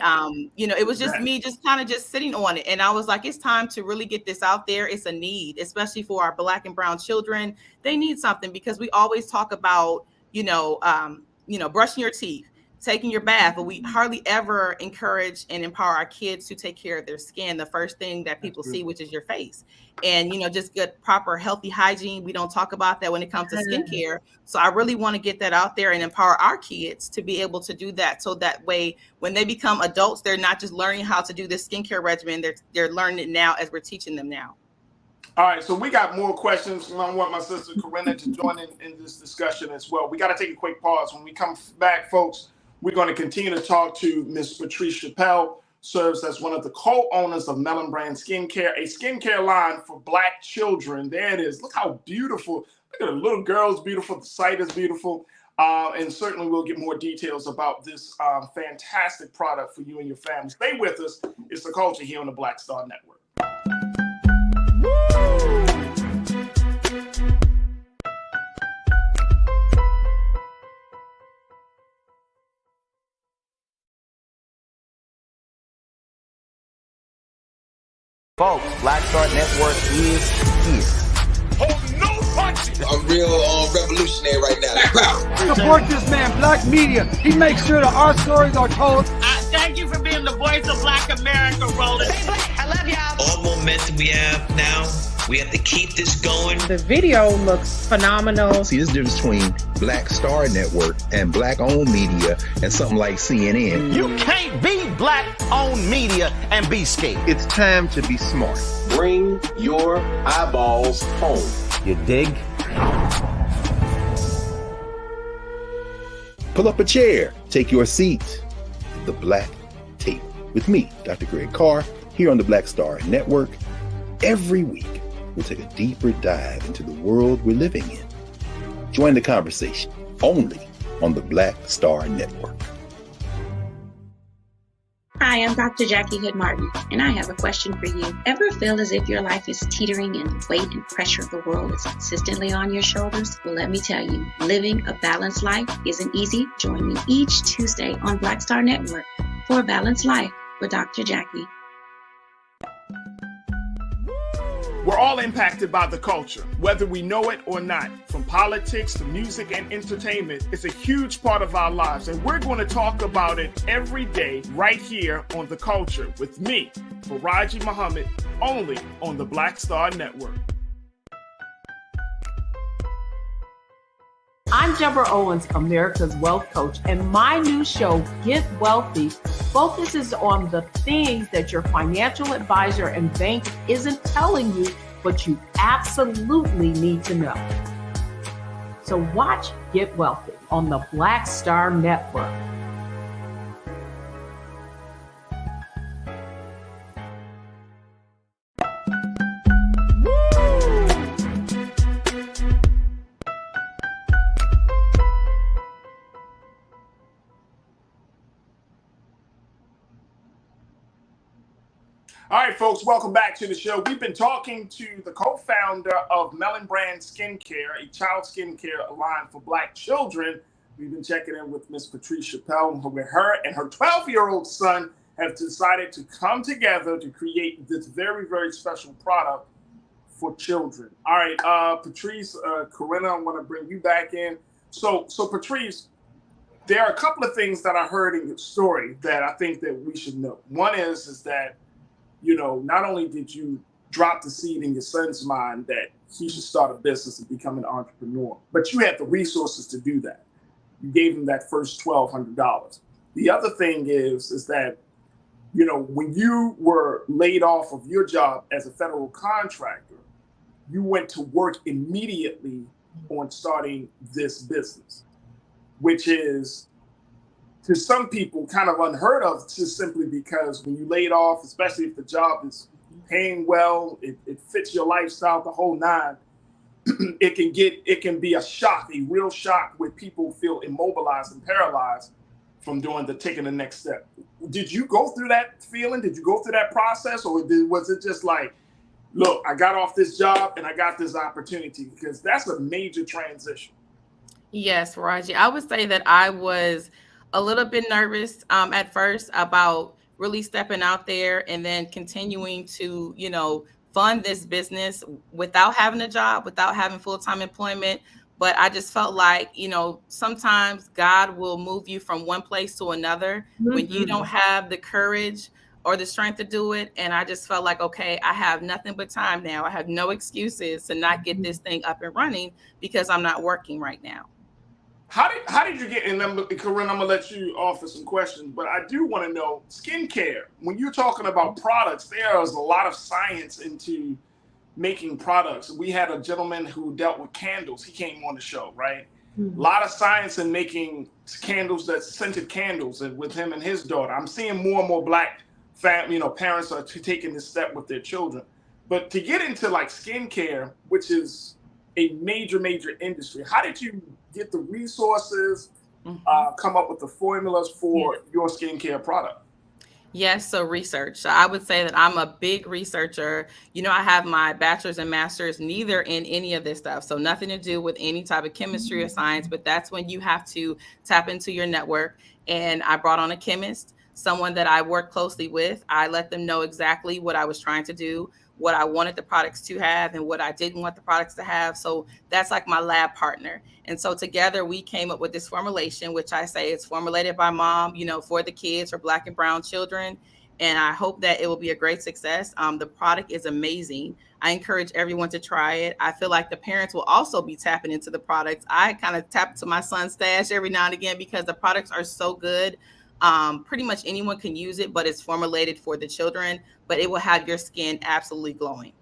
it was just me just kind of just sitting on it. And I was like, it's time to really get this out there. It's a need, especially for our Black and brown children. They need something because we always talk about, brushing your teeth, taking your bath, but we hardly ever encourage and empower our kids to take care of their skin. The first thing that people see, which is your face, and just good, proper, healthy hygiene. We don't talk about that when it comes to skincare. So I really want to get that out there and empower our kids to be able to do that. So that way, when they become adults, they're not just learning how to do this skincare regimen. They're learning it now as we're teaching them now. All right, so we got more questions. I want my sister Corinna to join in this discussion as well. We got to take a quick pause. When we come back, folks, we're going to continue to talk to Ms. Patrice Chappelle, serves as one of the co-owners of Melon Brand Skincare, a skincare line for Black children. There it is. Look how beautiful. Look at the little girl's beautiful. The site is beautiful. And certainly we'll get more details about this fantastic product for you and your family. Stay with us. It's The Culture here on the Black Star Network. Folks, Black Star Network is here. Hold no punches. I'm real revolutionary right now. Support this man, Black Media. He makes sure that our stories are told. Thank you for being the voice of Black America, Roland. Hey, Black, I love y'all. All momentum we have now, we have to keep this going. The video looks phenomenal. See, this difference between Black Star Network and Black-owned media and something like CNN. You can't be Black-owned media and be scared. It's time to be smart. Bring your eyeballs home. You dig? Pull up a chair. Take your seat. The Black Table with me, Dr. Greg Carr, here on the Black Star Network. Every week, we'll take a deeper dive into the world we're living in. Join the conversation only on the Black Star Network. Hi, I'm Dr. Jackie Hood Martin, and I have a question for you. Ever feel as if your life is teetering and the weight and pressure of the world is consistently on your shoulders? Well, let me tell you, living a balanced life isn't easy. Join me each Tuesday on Black Star Network for A Balanced Life with Dr. Jackie. We're all impacted by the culture, whether we know it or not. From politics to music and entertainment, it's a huge part of our lives, and we're going to talk about it every day right here on The Culture with me, Farajii Muhammad, only on the Black Star Network. I'm Deborah Owens, America's Wealth Coach, and my new show, Get Wealthy, focuses on the things that your financial advisor and bank isn't telling you, but you absolutely need to know. So watch Get Wealthy on the Black Star Network. folks, welcome back to the show. We've been talking to the co-founder of Melon Brand Skincare, a child skincare line for Black children. We've been checking in with Miss Patrice Chappelle, where her and her 12-year-old son have decided to come together to create this very, very special product for children. All right, Patrice, Corinna, I want to bring you back in. So Patrice, there are a couple of things that I heard in your story that I think that we should know. One is that, you know, not only did you drop the seed in your son's mind that he should start a business and become an entrepreneur, but you had the resources to do that. You gave him that first $1,200. The other thing is that, you know, when you were laid off of your job as a federal contractor, you went to work immediately on starting this business, which is, to some people, kind of unheard of, just simply because when you laid off, especially if the job is paying well, it fits your lifestyle, the whole nine, it can be a shock, a real shock, where people feel immobilized and paralyzed from taking the next step. Did you go through that feeling? Did you go through that process, or was it just like, look, I got off this job and I got this opportunity? Because that's a major transition. Yes, Farajii. I would say that I was a little bit nervous at first about really stepping out there and then continuing to, you know, fund this business without having a job, without having full-time employment. But I just felt like, you know, sometimes God will move you from one place to another when you don't have the courage or the strength to do it. And I just felt like, okay, I have nothing but time now. I have no excuses to not get this thing up and running because I'm not working right now. How did you get in? Corinne, I'm gonna let you offer some questions, but I do want to know skincare. When you're talking about products, there is a lot of science into making products. We had a gentleman who dealt with candles. He came on the show, right? A lot of science in making candles, that scented candles, and with him and his daughter. I'm seeing more and more Black parents are taking this step with their children. But to get into like skincare, which is a major industry, how did you get the resources, come up with the formulas for your skincare product? Yes, so research. So I would say that I'm a big researcher. You know, I have my bachelor's and master's neither in any of this stuff. So nothing to do with any type of chemistry or science, but that's when you have to tap into your network. And I brought on a chemist, someone that I work closely with. I let them know exactly what I was trying to do, what I wanted the products to have, and what I didn't want the products to have. So that's like my lab partner. And so together we came up with this formulation, which I say is formulated by mom, you know, for the kids, for Black and brown children. And I hope that it will be a great success. The product is amazing. I encourage everyone to try it. I feel like the parents will also be tapping into the products. I kind of tap to my son's stash every now and again because the products are so good. Pretty much anyone can use it, but it's formulated for the children, but it will have your skin absolutely glowing.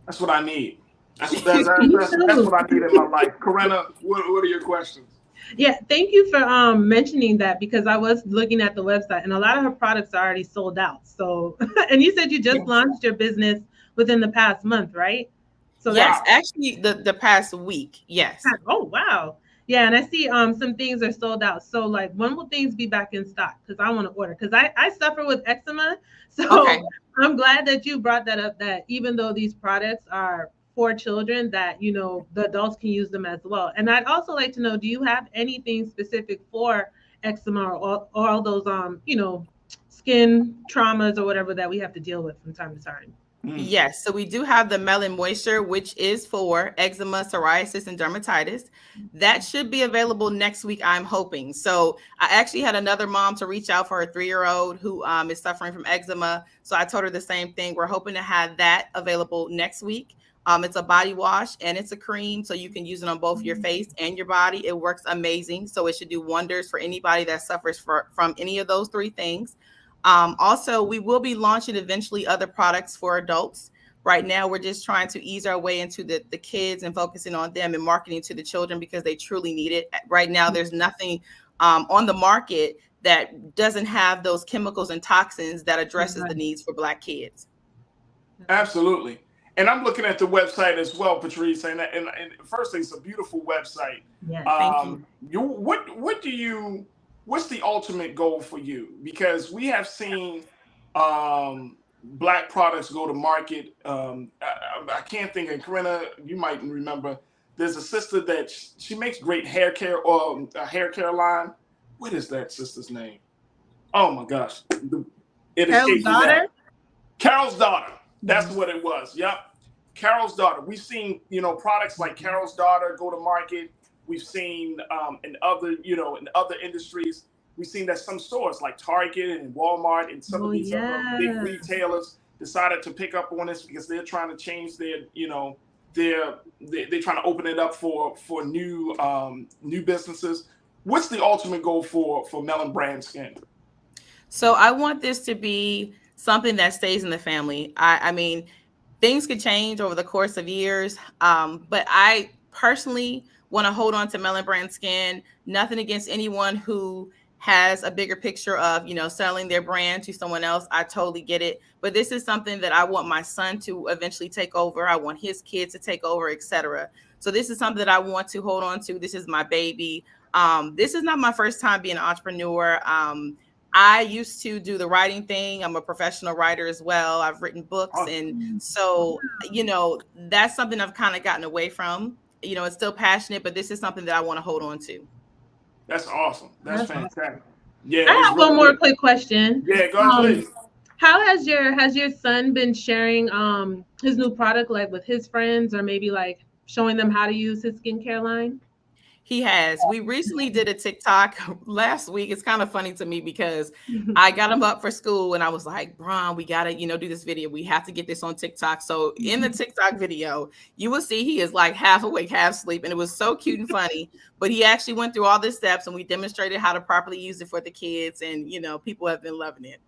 That's what I need. That's what I need in my life. Corinna, what are your questions? Yeah, thank you for mentioning that, because I was looking at the website and a lot of her products are already sold out. So, and you said you just launched your business within the past month, right? So yes, actually the past week. Yes. Oh, wow. Yeah, and I see some things are sold out. So like, when will things be back in stock? Because I want to order, because I suffer with eczema. So okay. I'm glad that you brought that up, that even though these products are for children, that, you know, the adults can use them as well. And I'd also like to know, do you have anything specific for eczema or all those you know, skin traumas or whatever that we have to deal with from time to time? Yes, so we do have the Melon Moisture, which is for eczema, psoriasis, and dermatitis. That should be available next week, I'm hoping. So I actually had another mom to reach out for her 3-year-old who is suffering from eczema. So I told her the same thing. We're hoping to have that available next week. It's a body wash and it's a cream, so you can use it on both your face and your body. It works amazing. So it should do wonders for anybody that suffers from any of those three things. Also, we will be launching eventually other products for adults. Right now, we're just trying to ease our way into the kids and focusing on them and marketing to the children because they truly need it. Right now, there's nothing on the market that doesn't have those chemicals and toxins that addresses the needs for Black kids. Absolutely. And I'm looking at the website as well, Patrice. And firstly, it's a beautiful website. Yeah, thank you. What's the ultimate goal for you? Because we have seen Black products go to market. I can't think of, Corinna, you might remember, there's a sister that she makes great hair care, or a hair care line. What is that sister's name? Oh my gosh. It escapes me now. Carol's daughter. That's what it was. Yep. Carol's daughter. We've seen, products like Carol's daughter go to market. We've seen in other industries, we've seen that some stores like Target and Walmart and some of these other big retailers decided to pick up on this because they're trying to change their, they're trying to open it up for new businesses. What's the ultimate goal for Melon Brand Skin? So I want this to be something that stays in the family. I mean, things could change over the course of years, but I personally want to hold on to Melon Brand Skin. Nothing against anyone who has a bigger picture of, selling their brand to someone else. I totally get it. But this is something that I want my son to eventually take over. I want his kids to take over, etc. So this is something that I want to hold on to. This is my baby. This is not my first time being an entrepreneur. I used to do the writing thing. I'm a professional writer as well. I've written books. And so, that's something I've kind of gotten away from. It's still passionate, but this is something that I want to hold on to. That's awesome. That's fantastic. Awesome. Yeah. I have one more quick question. Yeah, go ahead, please. How has your son been sharing his new product, like with his friends, or maybe like showing them how to use his skincare line? He has. We recently did a TikTok last week. It's kind of funny to me because I got him up for school and I was like, Bron, we got to, do this video. We have to get this on TikTok. So in the TikTok video, you will see he is like half awake, half asleep. And it was so cute and funny. But he actually went through all the steps and we demonstrated how to properly use it for the kids. And, people have been loving it.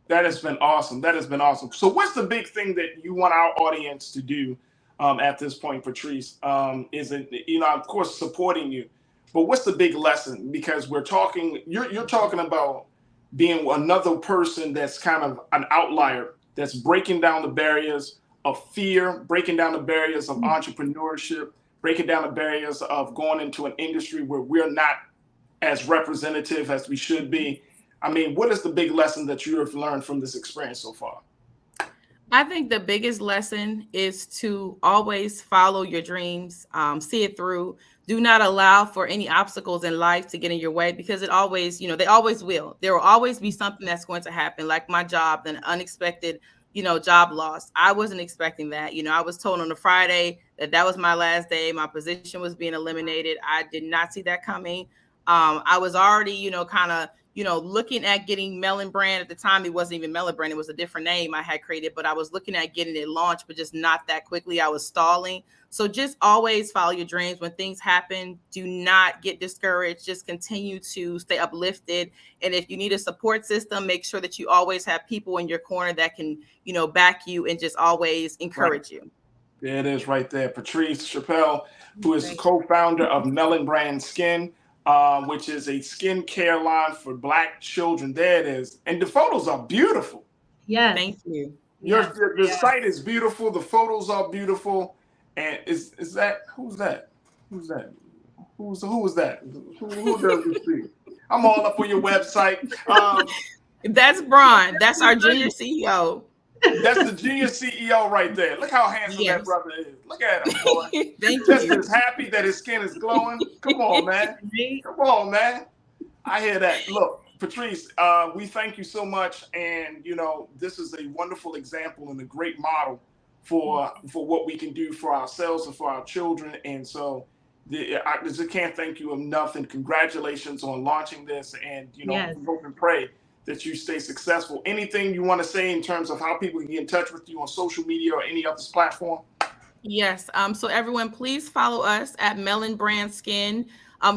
That has been awesome. That has been awesome. So what's the big thing that you want our audience to do at this point, Patrice? Is it, of course, supporting you, but what's the big lesson? Because you're talking about being another person that's kind of an outlier, that's breaking down the barriers of fear, breaking down the barriers of entrepreneurship, breaking down the barriers of going into an industry where we're not as representative as we should be. I mean, what is the big lesson that you have learned from this experience so far? I think the biggest lesson is to always follow your dreams, see it through. Do not allow for any obstacles in life to get in your way, because it always, they always will. There will always be something that's going to happen, like my job, an unexpected, job loss. I wasn't expecting that. I was told on a Friday that was my last day. My position was being eliminated. I did not see that coming. I was already, kind of, looking at getting Melon Brand. At the time, it wasn't even Melon Brand. It was a different name I had created, but I was looking at getting it launched, but just not that quickly. I was stalling. So just always follow your dreams. When things happen, do not get discouraged. Just continue to stay uplifted. And if you need a support system, make sure that you always have people in your corner that can, back you and just always encourage you. There it is right there. Patrice Chappelle, who is co-founder of Melon Brand Skin, which is a skincare line for Black children. There it is. And the photos are beautiful. Yeah. Thank you. Your site is beautiful. The photos are beautiful. And is that, who's that? Who is that? Who does this thing? I'm all up on your website. That's Bron. That's our junior CEO. That's the junior CEO right there. Look how handsome that brother is. Look at him, boy. Thank Just you. as happy that his skin is glowing. Come on, man. Come on, man. I hear that. Look, Patrice, we thank you so much. And, this is a wonderful example and a great model for what we can do for ourselves and for our children. And so I just can't thank you enough. And congratulations on launching this. And, we hope and pray that you stay successful. Anything you want to say in terms of how people can get in touch with you on social media or any other platform? Yes. So everyone, please follow us at Melon Brand Skin.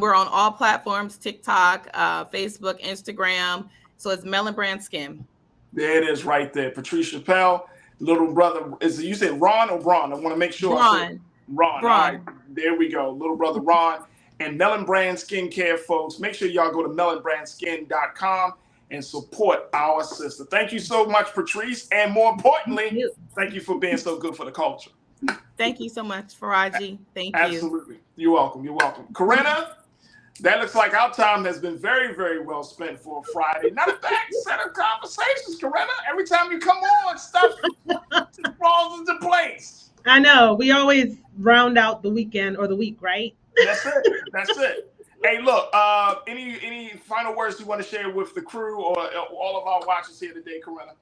We're on all platforms, TikTok, Facebook, Instagram. So it's Melon Brand Skin. There it is right there. Patrice Chappelle, little brother. You said Ron or Bron? I want to make sure. Ron. Ron. All right. There we go. Little brother Ron. And Melon Brand Skincare, folks. Make sure y'all go to melonbrandskin.com and support our sister. Thank you so much, Patrice. And more importantly, thank you for being so good for the culture. Thank you so much, Farajii. Thank you. Absolutely. You're welcome. You're welcome. Corinna, That looks like our time has been very, very well spent for a Friday. Not a bad set of conversations, Corinna. Every time you come on, stuff just falls into place. I know. We always round out the weekend or the week, right? That's it. That's it. Hey, look, any final words you want to share with the crew or all of our watchers here today, Corinna?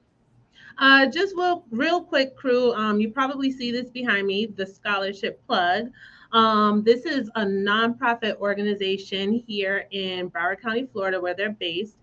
Just real quick, crew. You probably see this behind me, the scholarship plug. This is a nonprofit organization here in Broward County, Florida, where they're based.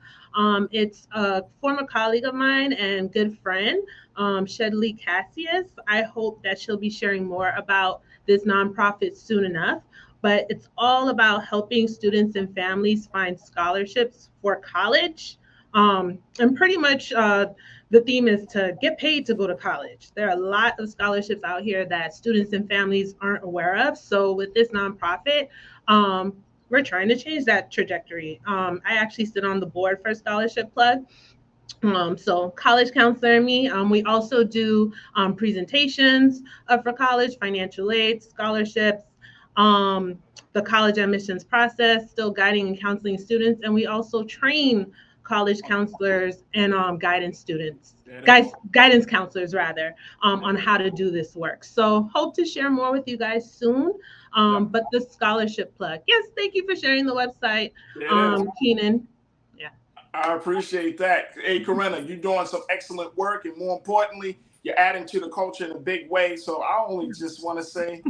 It's a former colleague of mine and good friend, Shedley Cassius. I hope that she'll be sharing more about this nonprofit soon enough. But it's all about helping students and families find scholarships for college. And pretty much the theme is to get paid to go to college. There are a lot of scholarships out here that students and families aren't aware of. So with this nonprofit, we're trying to change that trajectory. I actually sit on the board for Scholarship Plug. So college counselor and me, we also do presentations for college, financial aid, scholarships, the college admissions process, still guiding and counseling students. And we also train college counselors and guidance students, guidance counselors rather, on how to do this work. So hope to share more with you guys soon. But the scholarship plug. Yes, thank you for sharing the website, Keenan. I appreciate that. Hey, Corinna, you're doing some excellent work, and more importantly, you're adding to the culture in a big way. So I only just want to say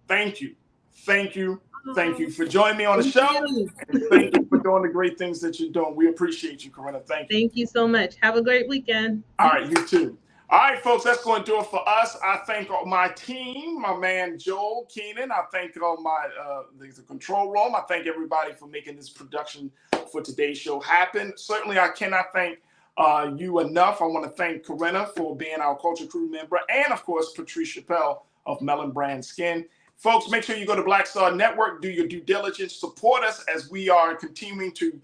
thank you. Thank you. Thank you for joining me on the show. And thank you for doing the great things that you're doing. We appreciate you, Corinna. Thank you. Thank you so much. Have a great weekend. All right, you too. All right, folks, that's going to do it for us. I thank my team, my man Joel Keenan. I thank all my the control room. I thank everybody for making this production for today's show happen. Certainly, I cannot thank you enough. I want to thank Corinna for being our culture crew member, and of course, Patrice Chappelle of Melon Brand Skin. Folks, make sure you go to Black Star Network, do your due diligence, support us as we are continuing to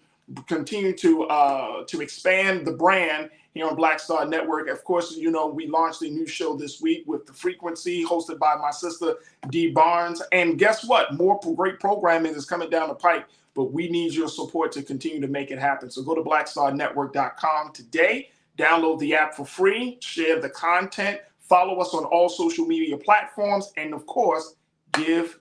expand the brand here on Black Star Network. Of course, you know, we launched a new show this week with The Frequency, hosted by my sister, Dee Barnes. And guess what? More great programming is coming down the pipe, but we need your support to continue to make it happen. So go to blackstarnetwork.com today, download the app for free, share the content, follow us on all social media platforms, and of course, give.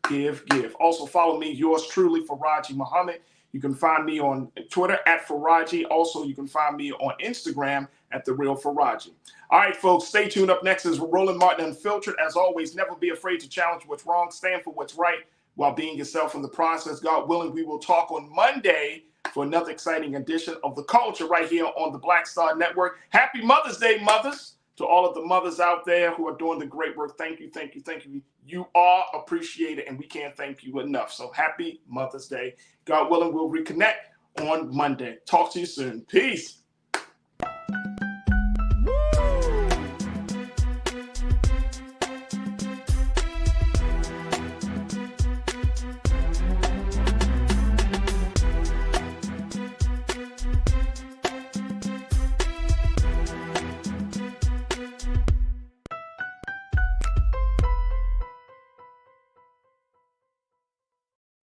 Also follow me, yours truly, Farajii Muhammad. You can find me on Twitter at Farajii. Also, you can find me on Instagram at The Real Farajii. All right, folks, stay tuned. Up next is Roland Martin Unfiltered. As always, never be afraid to challenge what's wrong. Stand for what's right while being yourself in the process. God willing, we will talk on Monday for another exciting edition of The Culture right here on the Black Star Network. Happy Mother's Day, mothers. To all of the mothers out there who are doing the great work, thank you. You are appreciated, and we can't thank you enough. So happy Mother's Day. God willing, we'll reconnect on Monday. Talk to you soon. Peace.